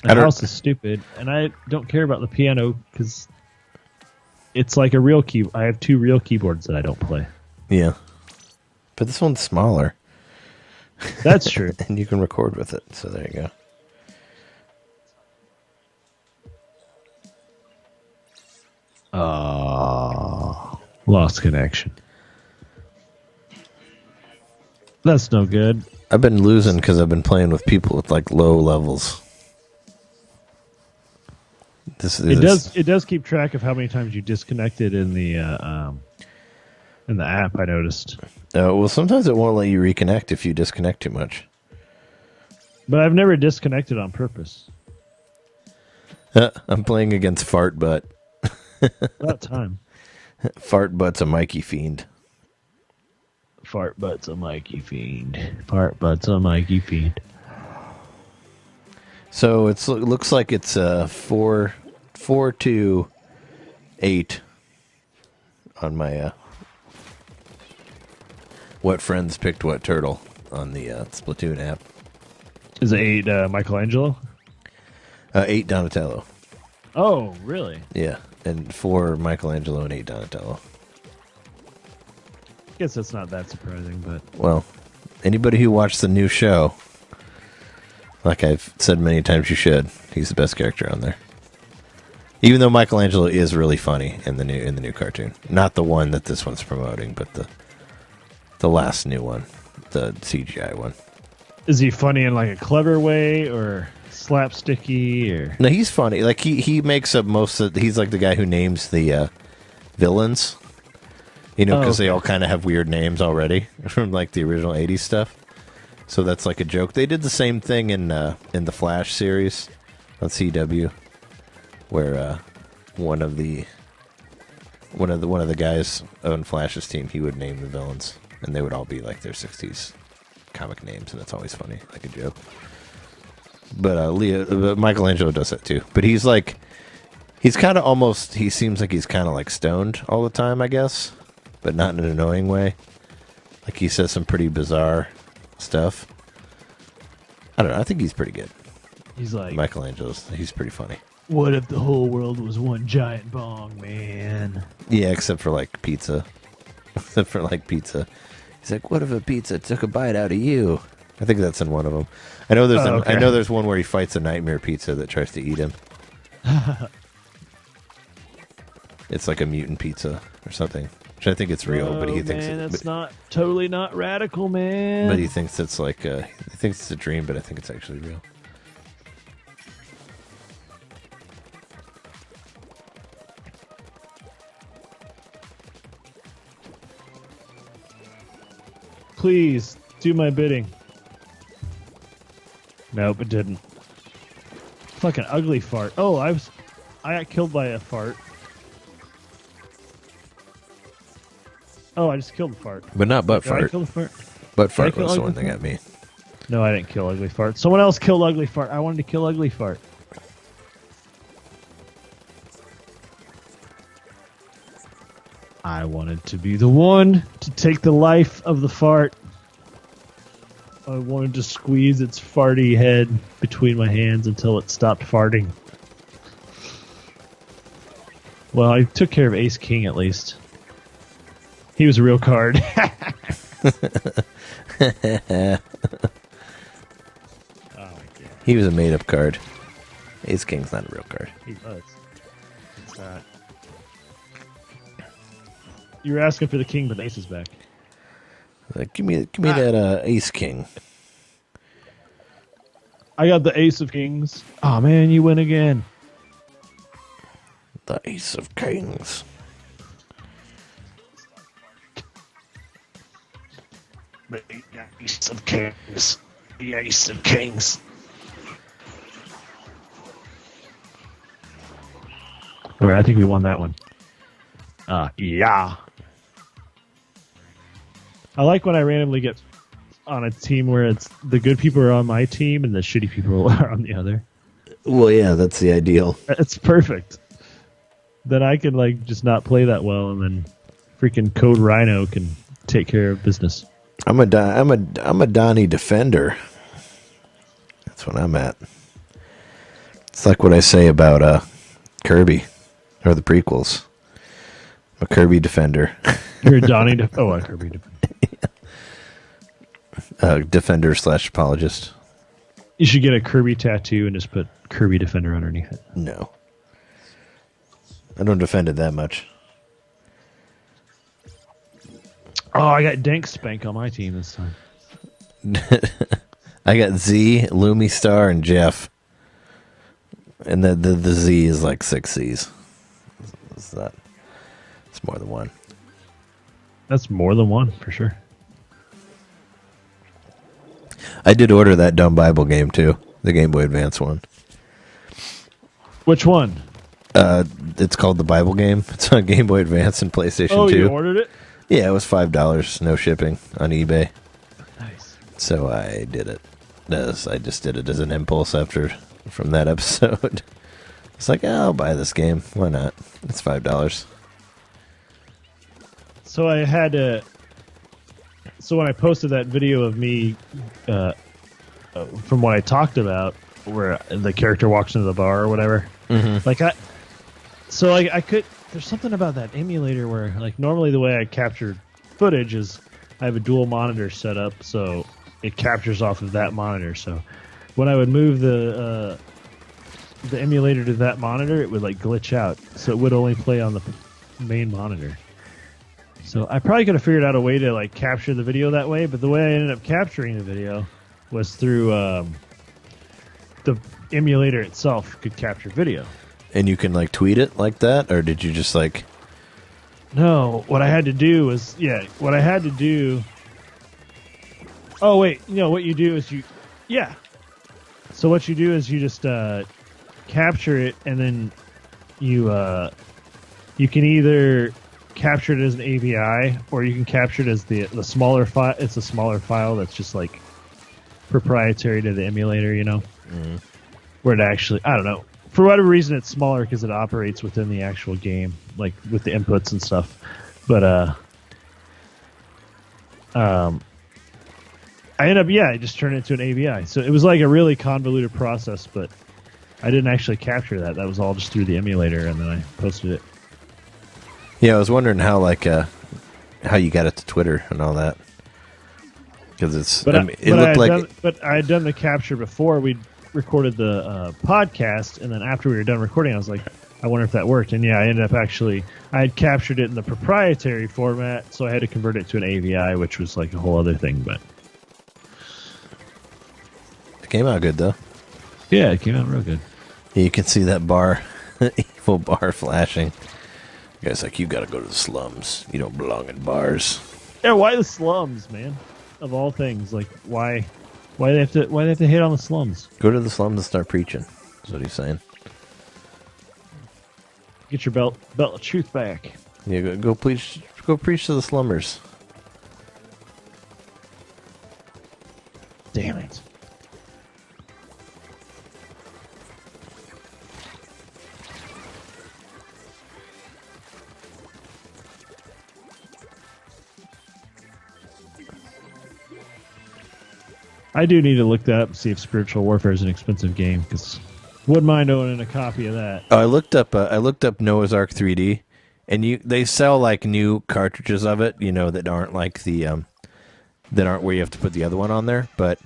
The house is stupid, and I don't care about the piano because it's like a real key. I have 2 real keyboards that I don't play. Yeah, but this one's smaller. That's true. And you can record with it, so there you go. Lost connection. That's no good. I've been losing because I've been playing with people with like low levels. It does keep track of how many times you disconnected in the app. I noticed. Well, sometimes it won't let you reconnect if you disconnect too much. But I've never disconnected on purpose. I'm playing against Fart Butt. About time. Fart Butt's a Mikey fiend. Fart Butt's a Mikey fiend. Fart Butt's a Mikey fiend. So it looks like it's 4-8 on my What Friends Picked What Turtle on the Splatoon app. Is it 8 Michelangelo? 8 Donatello. Oh, really? Yeah, and 4 Michelangelo and 8 Donatello. I guess that's not that surprising, but... Well, anybody who watched the new show, like I've said many times you should, he's the best character on there. Even though Michelangelo is really funny in the new cartoon. Not the one that this one's promoting, but the last new one, the CGI one. Is he funny in like a clever way or slapsticky or? No, he's funny. Like he makes up most of. He's like the guy who names the villains. You know, because they all kind of have weird names already from like the original '80s stuff. So that's like a joke. They did the same thing in the Flash series on CW, where one of the guys on Flash's team, he would name the villains, and they would all be like their '60s comic names, and it's always funny, like a joke. But Michelangelo does that too. But he's like, he's kind of almost. He seems like he's kind of like stoned all the time, I guess, but not in an annoying way. Like he says some pretty bizarre stuff. I don't know. I think he's pretty good. He's like Michelangelo's. He's pretty funny. What if the whole world was one giant bong, man? Yeah, except for like pizza. Except for like pizza. He's like, what if a pizza took a bite out of you? I think that's in one of them. I know there's okay. I know there's one where he fights a nightmare pizza that tries to eat him. It's like a mutant pizza or something. Which I think it's real, but he thinks that's totally not radical, man. But he thinks it's like he thinks it's a dream, but I think it's actually real. Please do my bidding. Nope, it didn't. Fucking ugly fart. Oh, I got killed by a fart. Oh, I just killed the fart. But not butt Did I fart. kill the fart? Butt fart kill was the ugly one that fart? got me. No, I didn't kill ugly fart. Someone else killed ugly fart. I wanted to kill ugly fart. I wanted to be the one to take the life of the fart. I wanted to squeeze its farty head between my hands until it stopped farting. Well, I took care of Ace King at least. He was a real card. Oh my god. He was a made-up card. Ace King's not a real card. He was. It's not. You were asking for the king, but the ace is back. Like, give me that Ace King. I got the ace of kings. Oh man, you win again. The Ace of Kings. The ace of kings. The ace of kings. All right, I think we won that one. Yeah. I like when I randomly get on a team where it's the good people are on my team and the shitty people are on the other. Well, yeah, that's the ideal. It's perfect. Then I can like just not play that well, and then freaking Code Rhino can take care of business. I'm a Donnie defender. That's what I'm at. It's like what I say about Kirby or the prequels. I'm a Kirby defender. You're a Donnie. A Kirby defender. Defender / apologist. You should get a Kirby tattoo and just put Kirby Defender underneath it. No. I don't defend it that much. Oh, I got Dank Spank on my team this time. I got Z, Lumi Star, and Jeff. And the Z is like 6 Z's. It's more than one. That's more than one, for sure. I did order that dumb Bible game, too. The Game Boy Advance one. Which one? It's called the Bible game. It's on Game Boy Advance and PlayStation 2. Oh, you ordered it? Yeah, it was $5, no shipping on eBay. Nice. So I did it. I just did it as an impulse from that episode. It's like, I'll buy this game. Why not? It's $5. So I had to. So when I posted that video of me, from what I talked about, where the character walks into the bar or whatever, like I could. There's something about that emulator where, like, normally the way I capture footage is I have a dual monitor set up, so it captures off of that monitor. So when I would move the emulator to that monitor, it would like glitch out, so it would only play on the main monitor. So I probably could have figured out a way to like capture the video that way, but the way I ended up capturing the video was through the emulator itself could capture video. And you can like tweet it like that, or did you just like? No, what I had to do was Oh wait, what you do is So what you do is you just capture it, and then you can either capture it as an AVI, or you can capture it as the smaller file. It's a smaller file that's just like proprietary to the emulator, you know, where it actually, I don't know, for whatever reason it's smaller because it operates within the actual game, like with the inputs and stuff. But I ended up, I just turned it into an AVI. So it was like a really convoluted process, but I didn't actually capture that. That was all just through the emulator, and then I posted it. Yeah, I was wondering how how you got it to Twitter and all that. Because it's, but it looked like... But I had done the capture before we recorded the podcast, and then after we were done recording, I was like, I wonder if that worked. And yeah, I ended up I had captured it in the proprietary format, so I had to convert it to an AVI, which was like a whole other thing, but... It came out good, though. Yeah, it came out real good. You can see that bar, evil bar flashing. The guy's like, you gotta go to the slums. You don't belong in bars. Yeah, why the slums, man? Of all things, like why they have to hit on the slums? Go to the slums and start preaching. That's what he's saying. Get your belt of truth back. Yeah, go preach to the slummers. Damn it. I do need to look that up and see if Spiritual Warfare is an expensive game, because wouldn't mind owning a copy of that. Oh, I looked up Noah's Ark 3D, and they sell like new cartridges of it, that aren't like the that aren't where you have to put the other one on there. But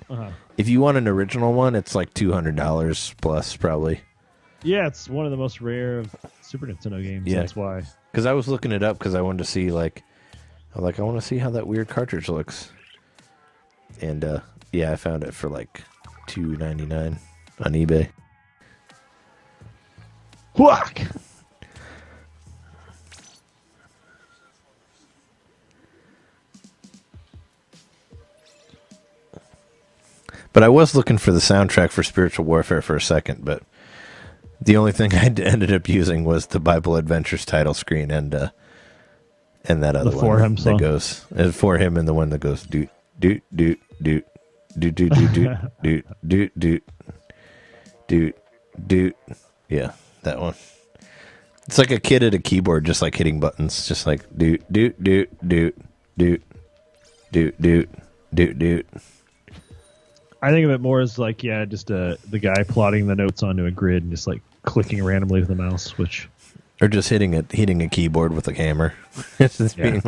if you want an original one, it's like $200 plus probably. Yeah, it's one of the most rare of Super Nintendo games. Yeah. That's why. Because I was looking it up because I wanted to see I want to see how that weird cartridge looks, and yeah, I found it for like $2.99 on eBay. Whack! But I was looking for the soundtrack for Spiritual Warfare for a second, but the only thing I ended up using was the Bible Adventures title screen and that other one for him that goes for him, and the one that goes doot doot doot doot doot doot doot doot doot doot doot. Yeah, that one. It's like a kid at a keyboard, just like hitting buttons, just like doot doot doot doot doot doot doot doot doot. I think of it more as like just the guy plotting the notes onto a grid and just like clicking randomly with the mouse, which or just hitting a keyboard with a hammer. It's just being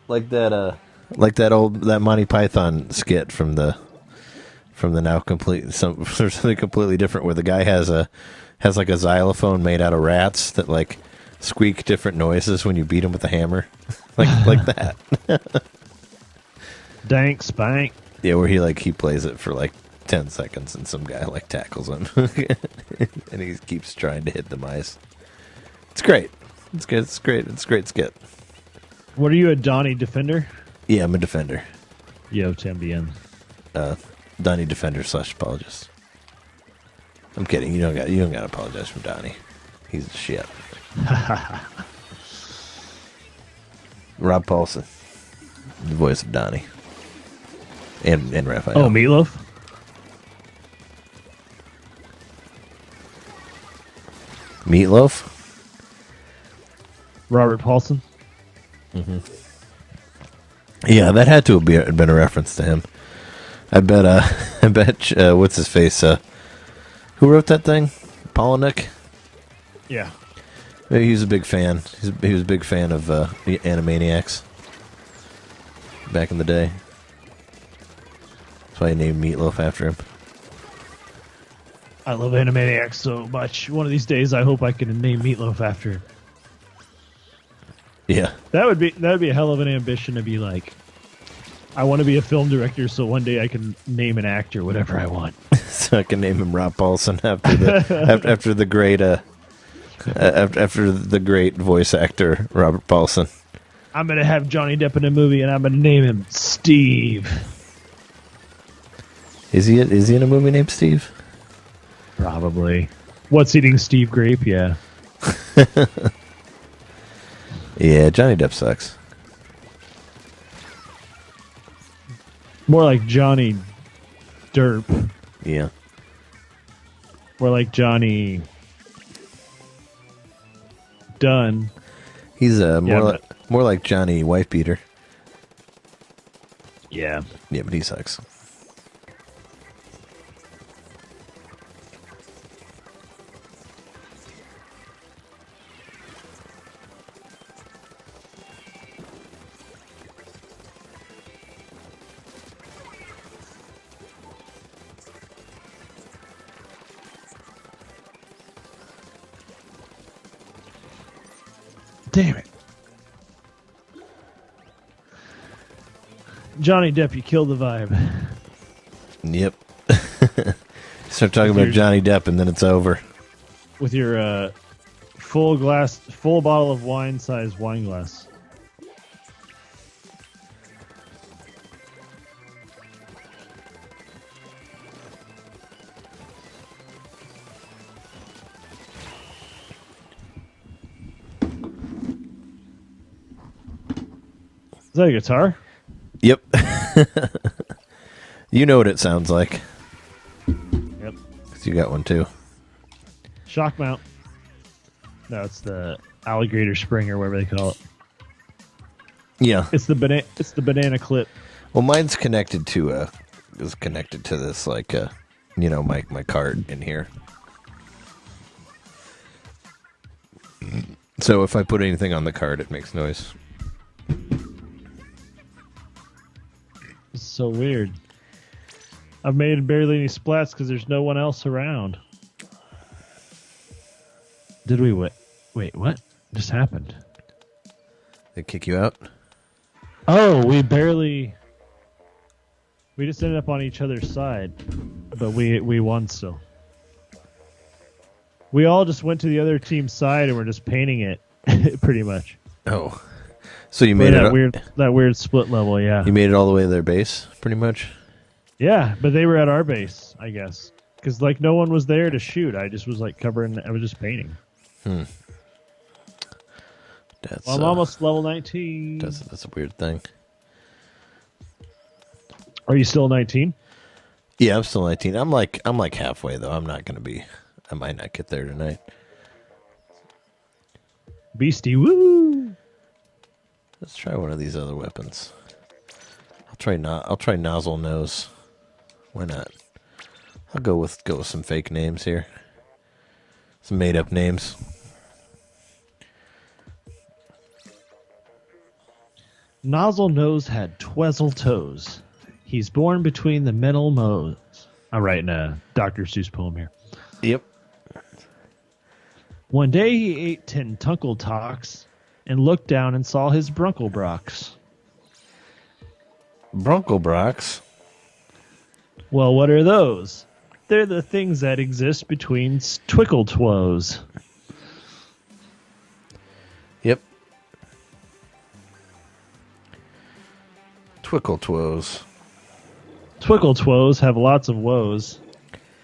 like that Monty Python skit from the now something completely different, where the guy has like a xylophone made out of rats that like squeak different noises when you beat him with a hammer, like that. Dank spank. Yeah, where he plays it for like 10 seconds and some guy like tackles him and he keeps trying to hit the mice. It's great. It's good. It's great. It's a great skit. What are you, a Donnie defender? Yeah, I'm a defender. Yo, Tambien. Donnie defender / apologist. I'm kidding. You don't got to apologize for Donnie. He's the shit. Rob Paulson, the voice of Donnie. And Raphael. Oh, Meatloaf? Meatloaf? Robert Paulson? Mm-hmm. Yeah, that had to have been a reference to him. I bet, what's his face? Who wrote that thing? Polinick? Yeah. Maybe he was a big fan. He was a big fan of the Animaniacs back in the day. That's why he named Meatloaf after him. I love Animaniacs so much. One of these days, I hope I can name Meatloaf after him. Yeah, that would be a hell of an ambition to be like, I want to be a film director, so one day I can name an actor whatever I want. So I can name him Rob Paulson after the great after the great voice actor Robert Paulson. I'm gonna have Johnny Depp in a movie, and I'm gonna name him Steve. Is he in a movie named Steve? Probably. What's Eating Steve Grape? Yeah. Yeah, Johnny Depp sucks. More like Johnny Derp. Yeah. More like Johnny Dunn. He's more like Johnny Wife Beater. Yeah. Yeah, but he sucks. Damn it. Johnny Depp, you killed the vibe. Yep. Start talking about Johnny Depp and then it's over. With your full bottle of wine-sized wine glass. Is that a guitar? Yep. You know what it sounds like. Yep. 'Cause you got one too. Shock mount. No, it's the alligator spring or whatever they call it. Yeah. It's the banana clip. Well, mine's connected to this like my cart in here. So if I put anything on the cart, it makes noise. It's so weird. I've made barely any splats because there's no one else around. Did we wait, what just happened? They kick you out? Oh, we just ended up on each other's side, but we won still. We all just went to the other team's side and we're just painting it, pretty much. Oh. So you made that weird split level, yeah. You made it all the way to their base, pretty much? Yeah, but they were at our base, I guess. Because, no one was there to shoot. I just was, I was just painting. That's, I'm almost level 19. That's a weird thing. Are you still 19? Yeah, I'm still 19. I'm like halfway, though. I might not get there tonight. Beastie, woo! Let's try one of these other weapons. I'll try nozzle nose. Why not? I'll go with some fake names here. Some made up names. Nozzle Nose had twizzle toes. He's born between the metal mows. I'm writing a Dr. Seuss poem here. Yep. One day he ate 10 Tunkle Talks and looked down and saw his Brunkelbrocks. Brunkelbrocks? Well, what are those? They're the things that exist between twickle twoes. Yep. Twickle twoes. Twickle twoes have lots of woes.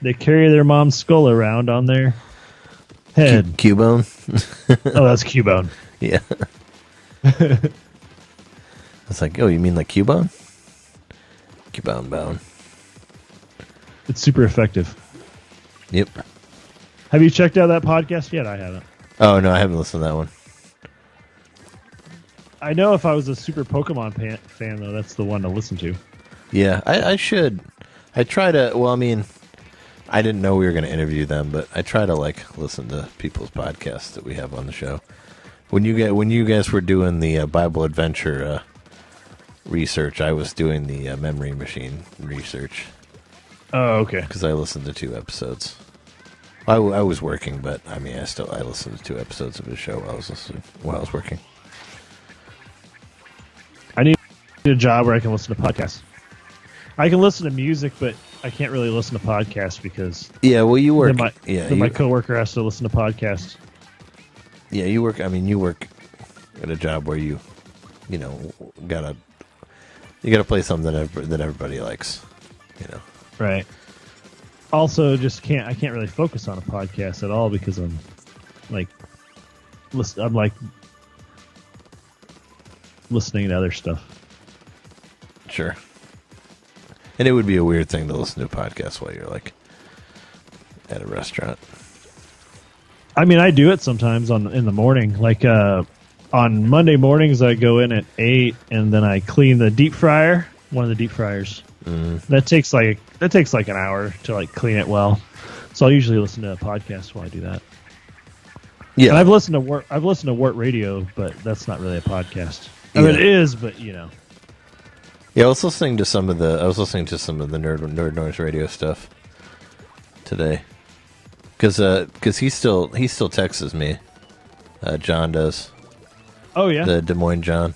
They carry their mom's skull around on their head. Cubone? Oh, that's Cubone. Yeah. It's like, oh, you mean like Cubone? Cubone bone. It's super effective. Yep. Have you checked out that podcast yet? I haven't. Oh, no, I haven't listened to that one. I know if I was a super Pokemon fan, though, that's the one to listen to. Yeah, I should. I try to, well, I mean, I didn't know we were going to interview them, but I try to, listen to people's podcasts that we have on the show. When you guys were doing the Bible Adventure research, I was doing the Memory Machine research. Oh, okay. Because I listened to 2 episodes. I was working, but I mean, I listened to 2 episodes of his show while I was working. I need a job where I can listen to podcasts. I can listen to music, but I can't really listen to podcasts because you work. My coworker has to listen to podcasts. Yeah, you work. I mean, you work at a job where you gotta play something that everybody likes. Right. Also, I can't really focus on a podcast at all because I'm listening to other stuff. Sure. And it would be a weird thing to listen to a podcast while you're like at a restaurant. I mean, I do it sometimes in the morning. Like on Monday mornings, I go in at 8, and then I clean the deep fryer. One of the deep fryers. That takes like an hour to like clean it well. So I'll usually listen to a podcast while I do that. Yeah, and I've listened to Wart Radio, but that's not really a podcast. I mean, it is, but you know. Yeah, I was listening to some of the Nerd Noise Radio stuff today, because he still texts me. John does. Oh yeah, the Des Moines John.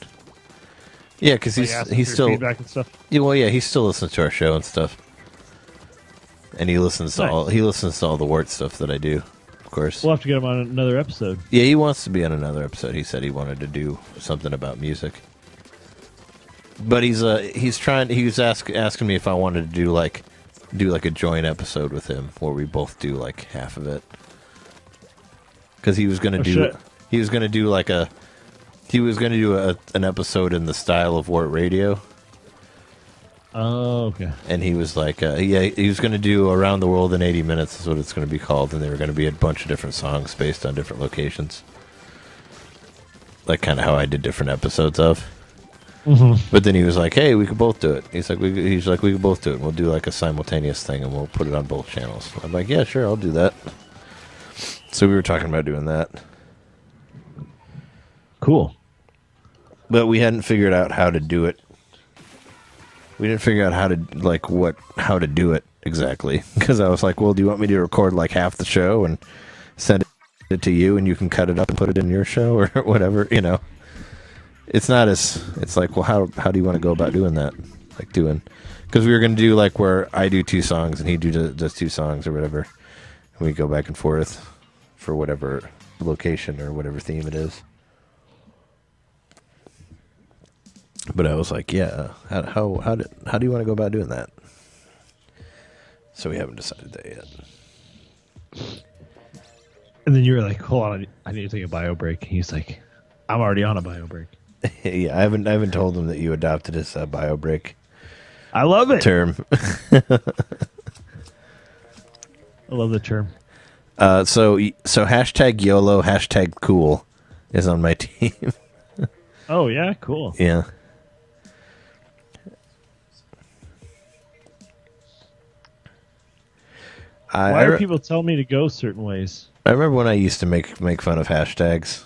Yeah, because he's still feedback and stuff. Yeah, well, yeah, he still listens to our show and stuff, and he listens to all the Wart stuff that I do. Of course, we'll have to get him on another episode. Yeah, he wants to be on another episode. He said he wanted to do something about music, but he's asking me if I wanted to do like a joint episode with him where we both do like half of it, because he was gonna do an episode in the style of Wart Radio. Oh, okay. And he was like, he was going to do Around the World in 80 Minutes is what it's going to be called, and there were going to be a bunch of different songs based on different locations. Like kind of how I did different episodes of. Mm-hmm. But then he was like, hey, we could both do it. He's like, we could both do it, and we'll do like a simultaneous thing, and we'll put it on both channels. I'm like, yeah, sure, I'll do that. So we were talking about doing that. Cool. But we hadn't figured out how to do it. We didn't figure out how to do it exactly. Because I was like, well, do you want me to record like half the show and send it to you, and you can cut it up and put it in your show or whatever, you know? It's like, well, how do you want to go about doing that? Because we were going to do like where I do 2 songs and he does 2 songs or whatever. And we go back and forth for whatever location or whatever theme it is. But I was like, yeah, how do you want to go about doing that? So we haven't decided that yet. And then you were like, hold on, I need to take a bio break. And he's like, I'm already on a bio break. Yeah, I haven't told him that you adopted his bio break. I love it. Term. I love the term. So hashtag YOLO, hashtag cool is on my team. Oh yeah, cool. Yeah. Why do people tell me to go certain ways? I remember when I used to make fun of hashtags.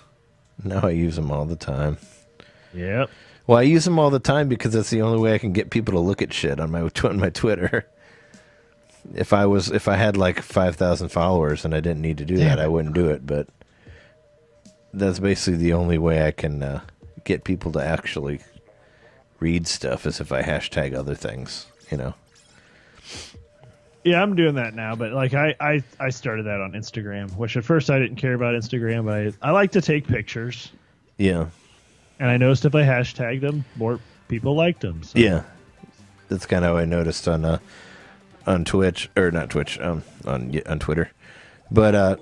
Now I use them all the time. Yep. Well, I use them all the time because that's the only way I can get people to look at shit on my Twitter. If I had like 5,000 followers and I didn't need to do that, I wouldn't do it. But that's basically the only way I can get people to actually read stuff is if I hashtag other things, you know. Yeah, I'm doing that now, but like I started that on Instagram, which at first I didn't care about Instagram, but I like to take pictures. Yeah. And I noticed if I hashtagged them, more people liked them. So. Yeah. That's kind of how I noticed on Twitch, or not Twitch, on Twitter. But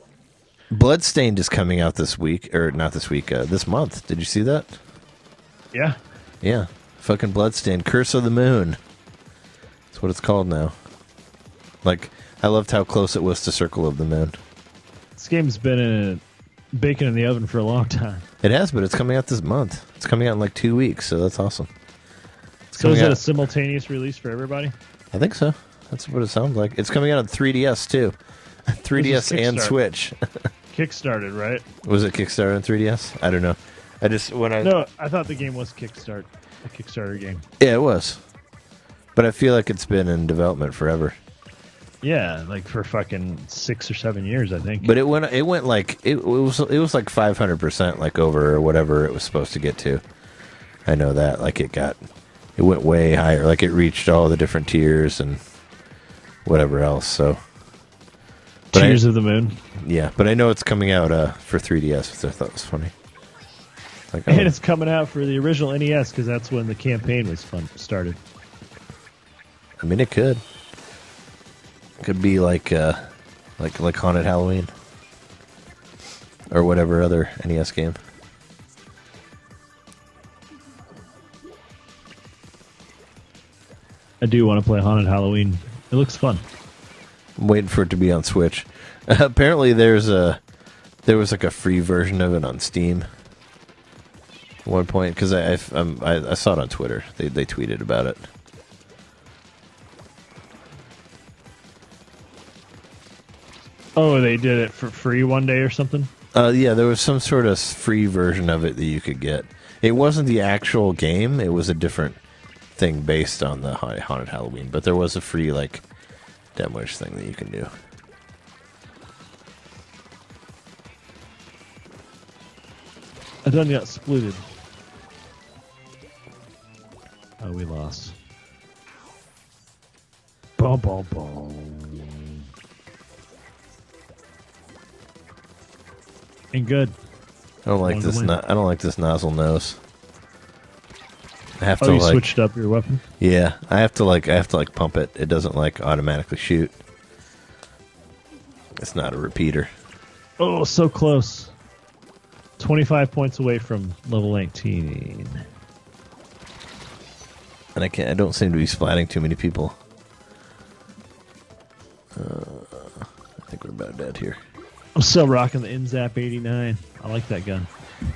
Bloodstained is coming out this week, or not this week, this month. Did you see that? Yeah. Yeah. Fucking Bloodstained, Curse of the Moon. That's what it's called now. Like, I loved how close it was to Circle of the Moon. This game's been baking in the oven for a long time. It has, but it's coming out this month. It's coming out in like 2 weeks, so that's awesome. So is it a simultaneous release for everybody? I think so. That's what it sounds like. It's coming out on 3DS, too. 3DS and Switch. Kickstarted, right? Was it Kickstarted on 3DS? I don't know. No, I thought the game was a Kickstarter game. Yeah, it was. But I feel like it's been in development forever. Yeah, like for fucking 6 or 7 years, I think. But it went like it was like 500% like over whatever it was supposed to get to. I know that. Like it went way higher. Like it reached all the different tiers and whatever else. So Tears of the Moon. Yeah, but I know it's coming out for 3DS, which I thought was funny. Like, and it's coming out for the original NES because that's when the campaign was started. I mean, it could. Could be like Haunted Halloween or whatever other NES game. I do want to play Haunted Halloween. It looks fun. I'm waiting for it to be on Switch. Apparently, there was like a free version of it on Steam. At one point, because I saw it on Twitter. They tweeted about it. Oh, they did it for free one day or something? Yeah, there was some sort of free version of it that you could get. It wasn't the actual game. It was a different thing based on the Haunted Halloween. But there was a free, like, demo-ish thing that you can do. I done got splitted. Oh, we lost. Boom, boom, boom. Ain't good. I don't like this. I don't like this nozzle nose. I have to you like switched up your weapon? Yeah, I have to pump it. It doesn't like automatically shoot. It's not a repeater. Oh, so close. 25 points away from level 19. And I don't seem to be splatting too many people. I think we're about dead here. I'm still rocking the NZAP 89. I like that gun.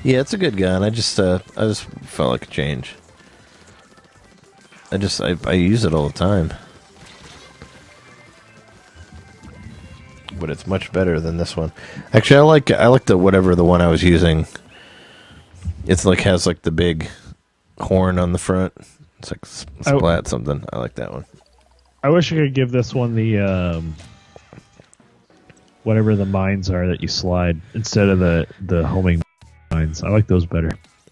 Yeah, it's a good gun. I just felt like a change. I use it all the time. But it's much better than this one. Actually, I like the one I was using. It's like has like the big horn on the front. It's like Splat something. I like that one. I wish I could give this one the whatever the mines are that you slide instead of the homing mines. I like those better.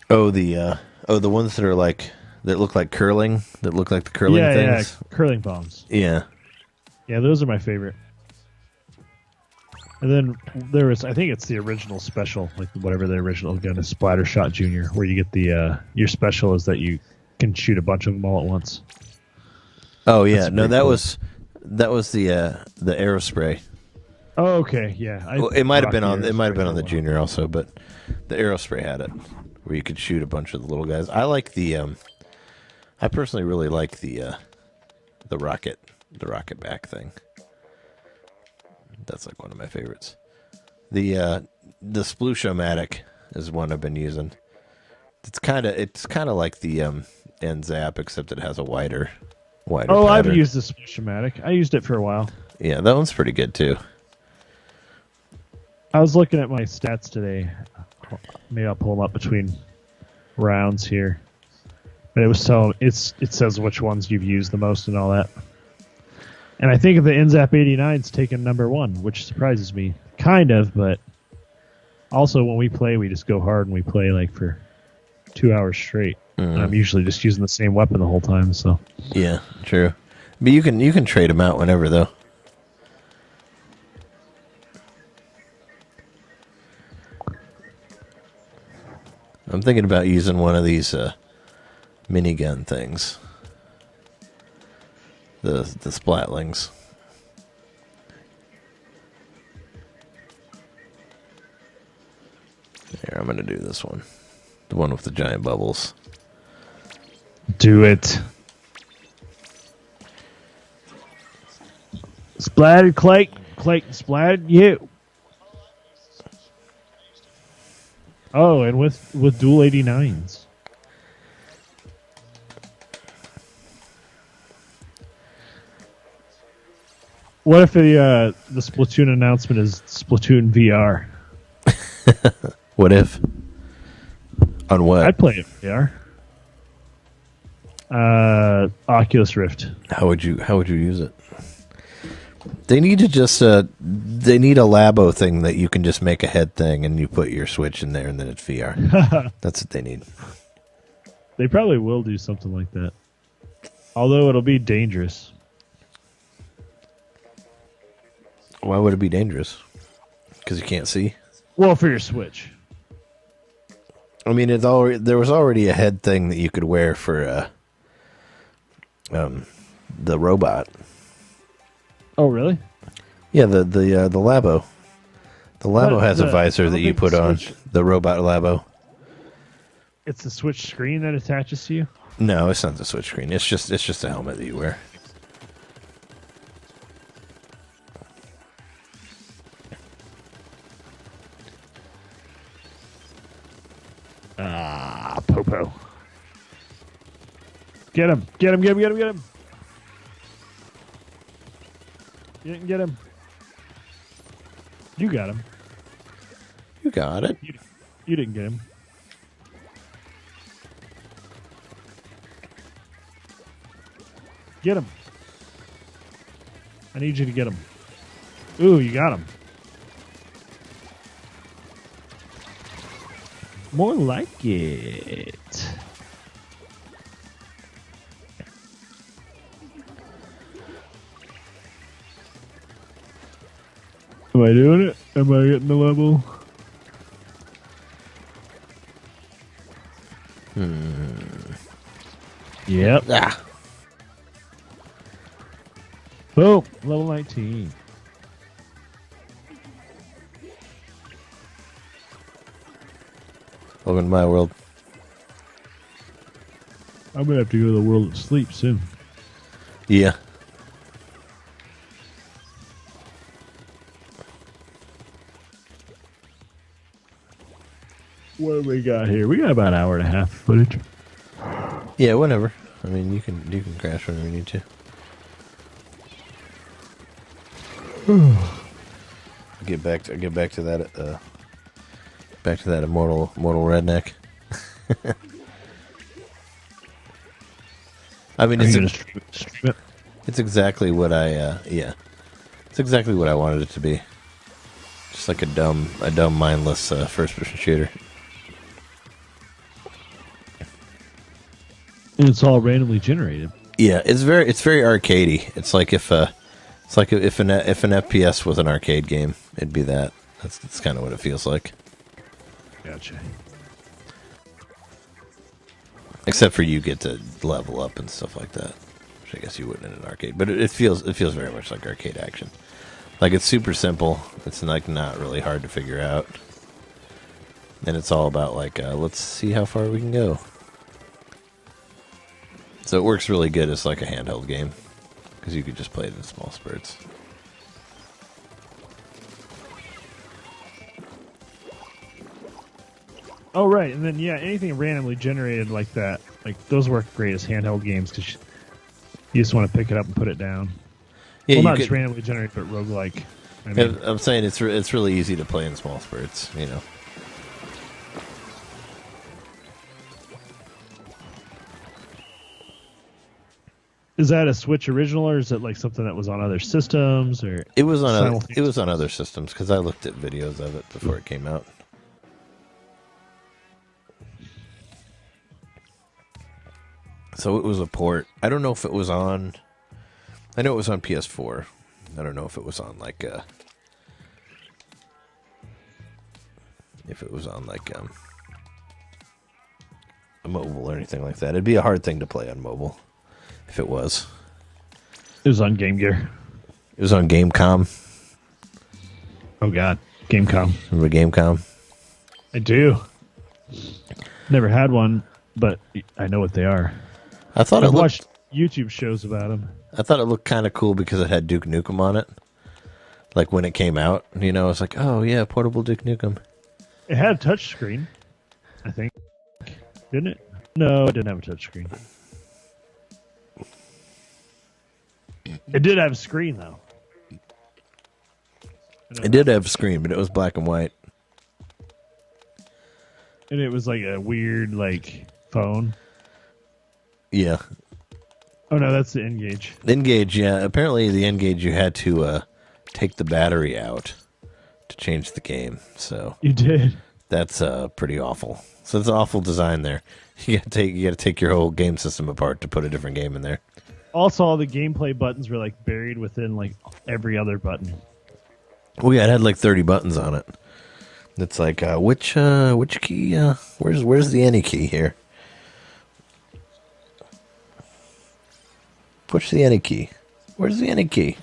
Oh, the ones that are like that look like curling. That look like the curling things. Yeah, curling bombs. Yeah. Yeah, those are my favorite. And then there was, I think it's the original special, like whatever the original gun is, Splatter Shot Junior, where you get the your special is that you can shoot a bunch of them all at once. Oh yeah, no, that was the Aerospray. Oh, okay, yeah. It might have been on the Junior also, but the Aerospray had it where you could shoot a bunch of the little guys. I like I personally really like the rocket back thing. That's like one of my favorites. The Splooshomatic is one I've been using. It's kind of like the NZAP, except it has a wider Oh, pattern. I've used the Splooshomatic. I used it for a while. Yeah, that one's pretty good too. I was looking at my stats today. Maybe I'll pull them up between rounds here. But it says which ones you've used the most and all that. And I think the NZAP 89's taken #1, which surprises me. Kind of, but also when we play, we just go hard and we play like for 2 hours straight. Mm-hmm. And I'm usually just using the same weapon the whole time. So yeah, true. But you can trade them out whenever though. I'm thinking about using one of these minigun things. The Splatlings. Here, I'm going to do this one. The one with the giant bubbles. Do it. Splatted Clayton. Clayton splatted you. Oh, and with dual 89s. What if the Splatoon announcement is Splatoon VR? What if? On what? I'd play it VR. Oculus Rift. How would you use it? They need to just they need a Labo thing that you can just make a head thing and you put your Switch in there and then it's VR. That's what they need. They probably will do something like that. Although it'll be dangerous. Why would it be dangerous? Because you can't see? Well, for your Switch. I mean, there was already a head thing that you could wear for the robot. Oh, really? Yeah, the Labo. The Labo has a visor that you put on. The robot Labo. It's the Switch screen that attaches to you? No, it's not the Switch screen. It's just a helmet that you wear. Ah, Popo. Get him. Get him, get him, get him, get him. You didn't get him. You got him. You got it. You didn't get him. Get him. I need you to get him. Ooh, you got him. More like it. Am I doing it? Am I getting the level? Yep. Ah. Boom. Level 19. Welcome to my world. I'm going to have to go to the world of sleep soon. Yeah. What do we got here? We got about an hour and a half of footage. Yeah, whenever. I mean, you can crash whenever you need to. Get back to that immortal redneck. I mean, stream it? It's exactly what it's exactly what I wanted it to be. Just like a dumb mindless first-person shooter. And it's all randomly generated. Yeah, it's very arcadey. It's like if an FPS was an arcade game, it'd be that. That's kind of what it feels like. Gotcha. Except for you get to level up and stuff like that, which I guess you wouldn't in an arcade. But it feels very much like arcade action. Like, it's super simple. It's like not really hard to figure out. And it's all about like let's see how far we can go. So it works really good as like a handheld game because you could just play it in small spurts. Oh, right. And then, yeah, anything randomly generated like that, like those work great as handheld games because you just want to pick it up and put it down. Yeah, well, not just randomly generated, but roguelike. I mean, I'm saying it's really easy to play in small spurts, you know. Is that a Switch original, or is it like something that was on other systems? Or it was on other systems because I looked at videos of it before it came out. So it was a port. I don't know if it was on. I know it was on PS4. I don't know if it was on like a mobile or anything like that. It'd be a hard thing to play on mobile if it was. It was on Game Gear. It was on Gamecom. Oh God, Gamecom. Remember Gamecom? I do. Never had one, but I know what they are. I've watched YouTube shows about them. I thought it looked kind of cool because it had Duke Nukem on it. Like when it came out, you know, it's like, oh yeah, portable Duke Nukem. It had a touch screen, I think. Didn't it? No, it didn't have a touch screen. It did have a screen though. It did have a screen, but it was black and white. And it was like a weird like phone. Yeah. Oh no, that's the N-Gage. N-Gage, yeah. Apparently the N-Gage you had to take the battery out to change the game. So you did. That's pretty awful. So it's an awful design there. You gotta take your whole game system apart to put a different game in there. Also, all the gameplay buttons were like buried within like every other button. Well, yeah, it had like 30 buttons on it. It's like which key? Where's the any key here? Push the any key. Where's the any key?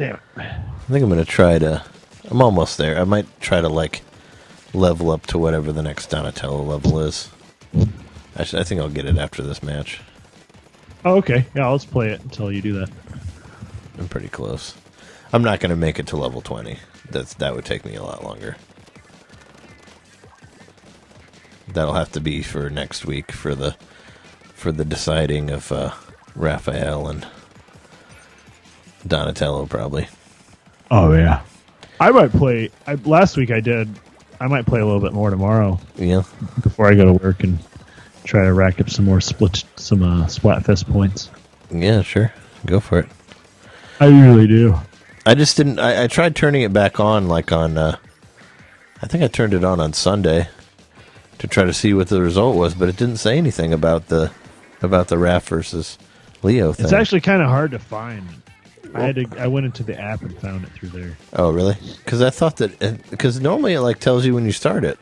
Damn it. I think I'm going to try to... I'm almost there. I might try to, like, level up to whatever the next Donatello level is. I think I'll get it after this match. Oh, okay. Yeah, let's play it until you do that. I'm pretty close. I'm not going to make it to level 20. That would take me a lot longer. That'll have to be for next week for the deciding of Raphael and Donatello, probably. Oh yeah, I might play. Last week I did. I might play a little bit more tomorrow. Yeah. Before I go to work and try to rack up some more Splatfest points. Yeah, sure. Go for it. I usually do. I just didn't. I tried turning it back on, like on. I think I turned it on Sunday to try to see what the result was, but it didn't say anything about the Raph versus Leo thing. It's actually kind of hard to find. I went into the app and found it through there. Oh, really? Because I thought that because normally it like tells you when you start it.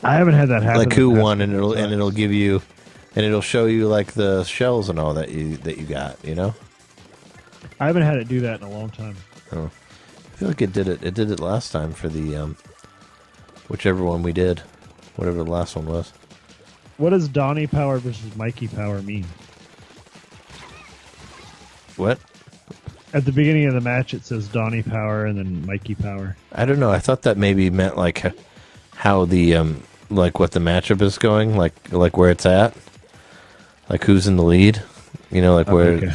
I haven't had that happen. Like who won, and it'll give you, and it'll show you like the shells and all that you got. You know. I haven't had it do that in a long time. Oh, I feel like it did it. It did it last time for the whichever one we did, whatever the last one was. What does Donnie power versus Mikey power mean? What? At the beginning of the match, it says Donnie power and then Mikey power. I don't know. I thought that maybe meant like how the like what the matchup is going, like where it's at, like who's in the lead. You know, like where. Okay.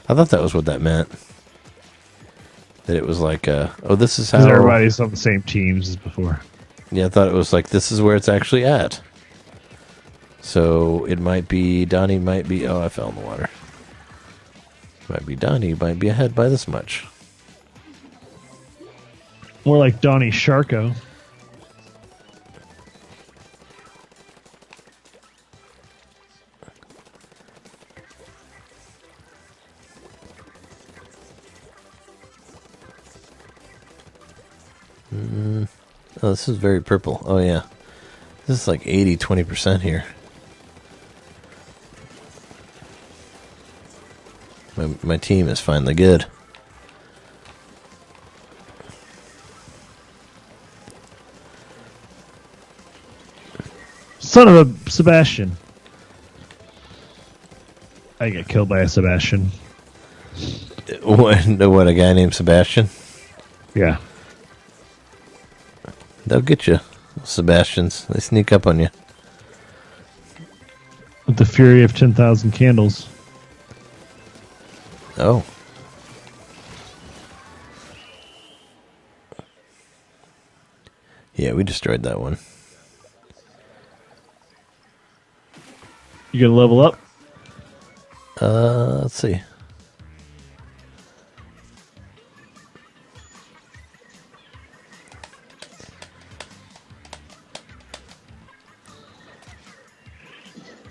I thought that was what that meant. That it was like, oh, this is how everybody's on the same teams as before. Yeah, I thought it was like this is where it's actually at. So it might be Donnie, might be. Oh, I fell in the water. Might be Donnie, might be ahead by this much. More like Donnie Sharko. Oh, this is very purple. Oh, yeah. This is like 20% here. My team is finally good. Son of a Sebastian. I get killed by a Sebastian. What, a guy named Sebastian? Yeah. They'll get you, Sebastians. They sneak up on you. With the fury of 10,000 candles. Oh. Yeah, we destroyed that one. You gonna level up? Let's see.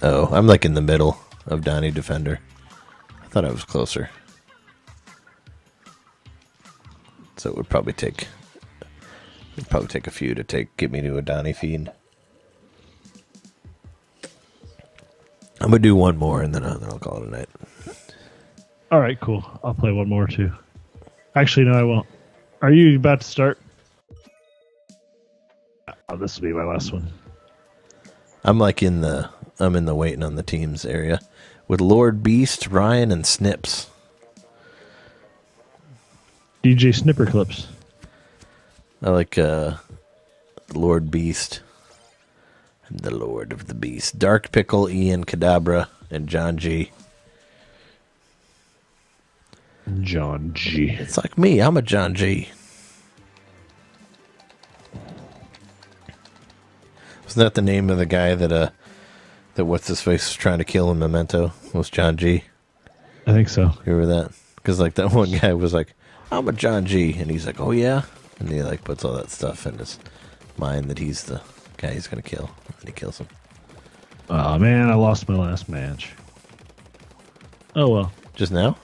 Oh, I'm like in the middle of Donnie Defender. I thought I was closer. So it would probably take a few to get me to a Donnie feed. I'm gonna do one more and then I'll call it a night. All right, cool. I'll play one more too. Actually, no, I won't. Are you about to start? Oh, this will be my last one. I'm in the waiting on the teams area with Lord Beast, Ryan, and Snips. DJ Snipper Clips. I like Lord Beast. I'm the Lord of the Beast. Dark Pickle, Ian, Kadabra, and John G. John G. It's like me. I'm a John G. Wasn't that the name of the guy that what's his face was trying to kill in Memento? Was John G? I think so. You remember that? Because like that one guy was like, "I'm a John G," and he's like, "Oh yeah," and he like puts all that stuff in his mind that he's the guy he's gonna kill, and he kills him. Oh man, I lost my last match. Oh well. Just now?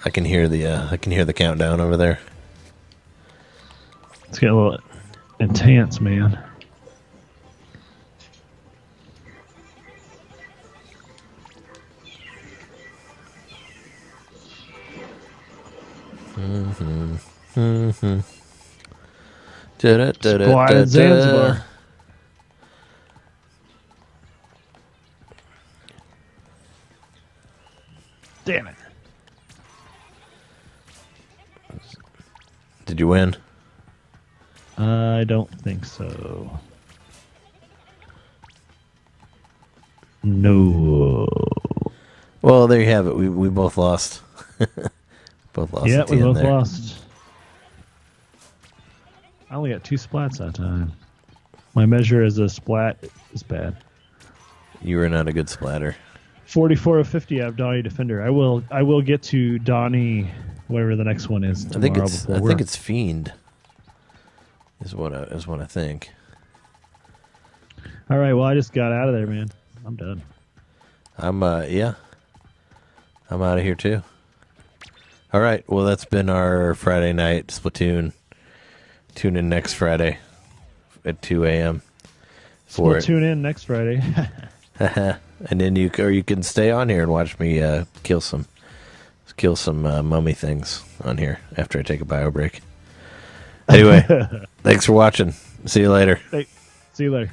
I can hear the countdown over there. It's getting a little intense, man. Splat in Zanzibar. Damn it. Did you win? I don't think so. No. Well, there you have it. We both lost. Both lost. Yeah, we both there. lost. I only got 2 splats that time. My measure as a splat is bad. You were not a good splatter. 44 of 50 out of Donnie Defender. I will get to Donnie, whatever the next one is. I think it's Fiend. Is what I think. All right. Well, I just got out of there, man. I'm done. I'm out of here too. All right. Well, that's been our Friday night Splatoon. Tune in next Friday at 2 a.m. We'll tune in next Friday. And then you can stay on here and watch me kill some mummy things on here after I take a bio break. Anyway, thanks for watching. See you later. Hey, see you later.